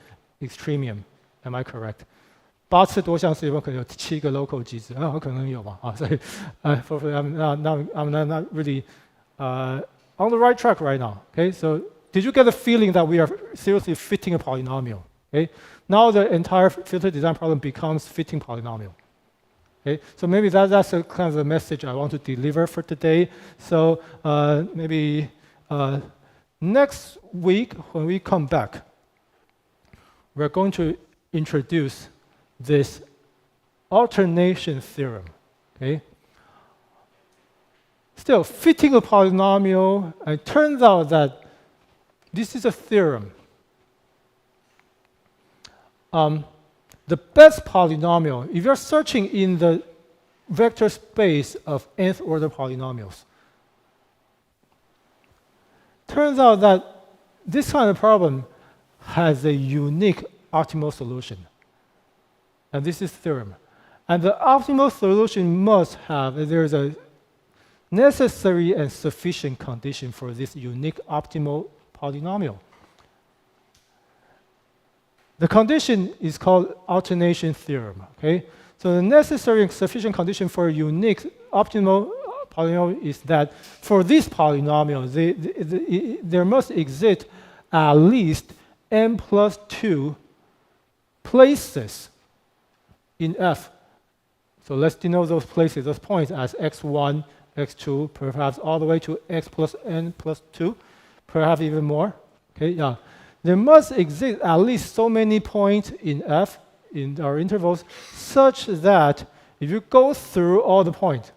extremium. Am I correct? 8次多项式里面可能有7个 local 机制，可能有吧，所以I'm not really on the right track right now. Okay, so did you get the feeling that we are seriously fitting a polynomial? Okay, now the entire filter design problem becomes fitting polynomial. Okay, so maybe that's a kind of the message I want to deliver for today. So maybe next week when we come back, we're going to introduce this alternation theorem. Okay. Still, fitting a polynomial, it turns out that this is a theorem. The best polynomial, if you're searching in the vector space of nth order polynomials, turns out that this kind of problem has a unique optimal solution. And this is theorem. And the optimal solution must have, there's a necessary and sufficient condition for this unique optimal polynomial. The condition is called alternation theorem. Okay? So the necessary and sufficient condition for a unique optimal polynomial is that for this polynomial, there must exist at least n plus 2 places in F. So let's denote those places, those points as x1, x2, perhaps all the way to x plus n plus 2, perhaps even more. Okay, yeah. There must exist at least so many points in F, in our intervals, such that if you go through all the points,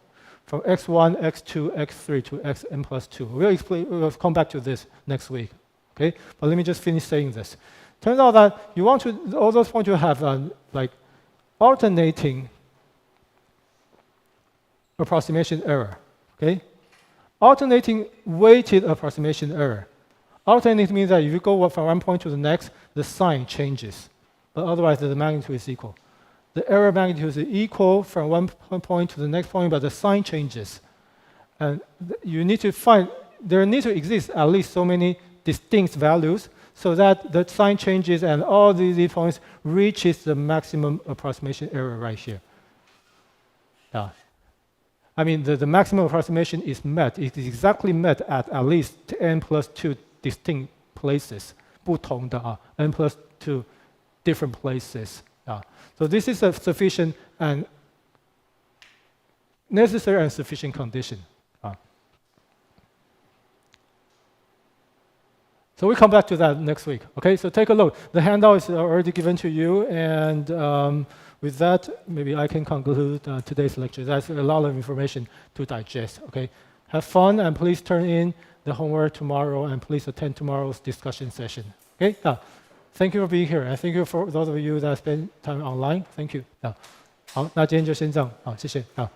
from x1, x2, x3 to xn plus 2, we'll come back to this next week. Okay, but let me just finish saying this. Turns out that you want all those points to have like alternating approximation error. Okay, alternating weighted approximation error. Alternating means that if you go from one point to the next, the sign changes, but otherwise the magnitude is equal. The error magnitude is equal from one point to the next point, but the sign changes. And you need to find, there need to exist at least so many distinct values so that the sign changes and all these points reaches the maximum approximation error right here. Yeah. I mean, the maximum approximation is met. It is exactly met at least n plus 2 distinct places. 不同的, n plus 2 different places. So this is a sufficient and necessary and sufficient condition. So we come back to that next week. Okay, so take a look. The handout is already given to you, and with that, maybe I can conclude today's lecture. That's a lot of information to digest. Okay, have fun, and please turn in the homework tomorrow, and please attend tomorrow's discussion session. Okay, thank you for being here, and thank you for those of you that spend time online. Thank you. 好，那今天就先这样，好，谢谢，好。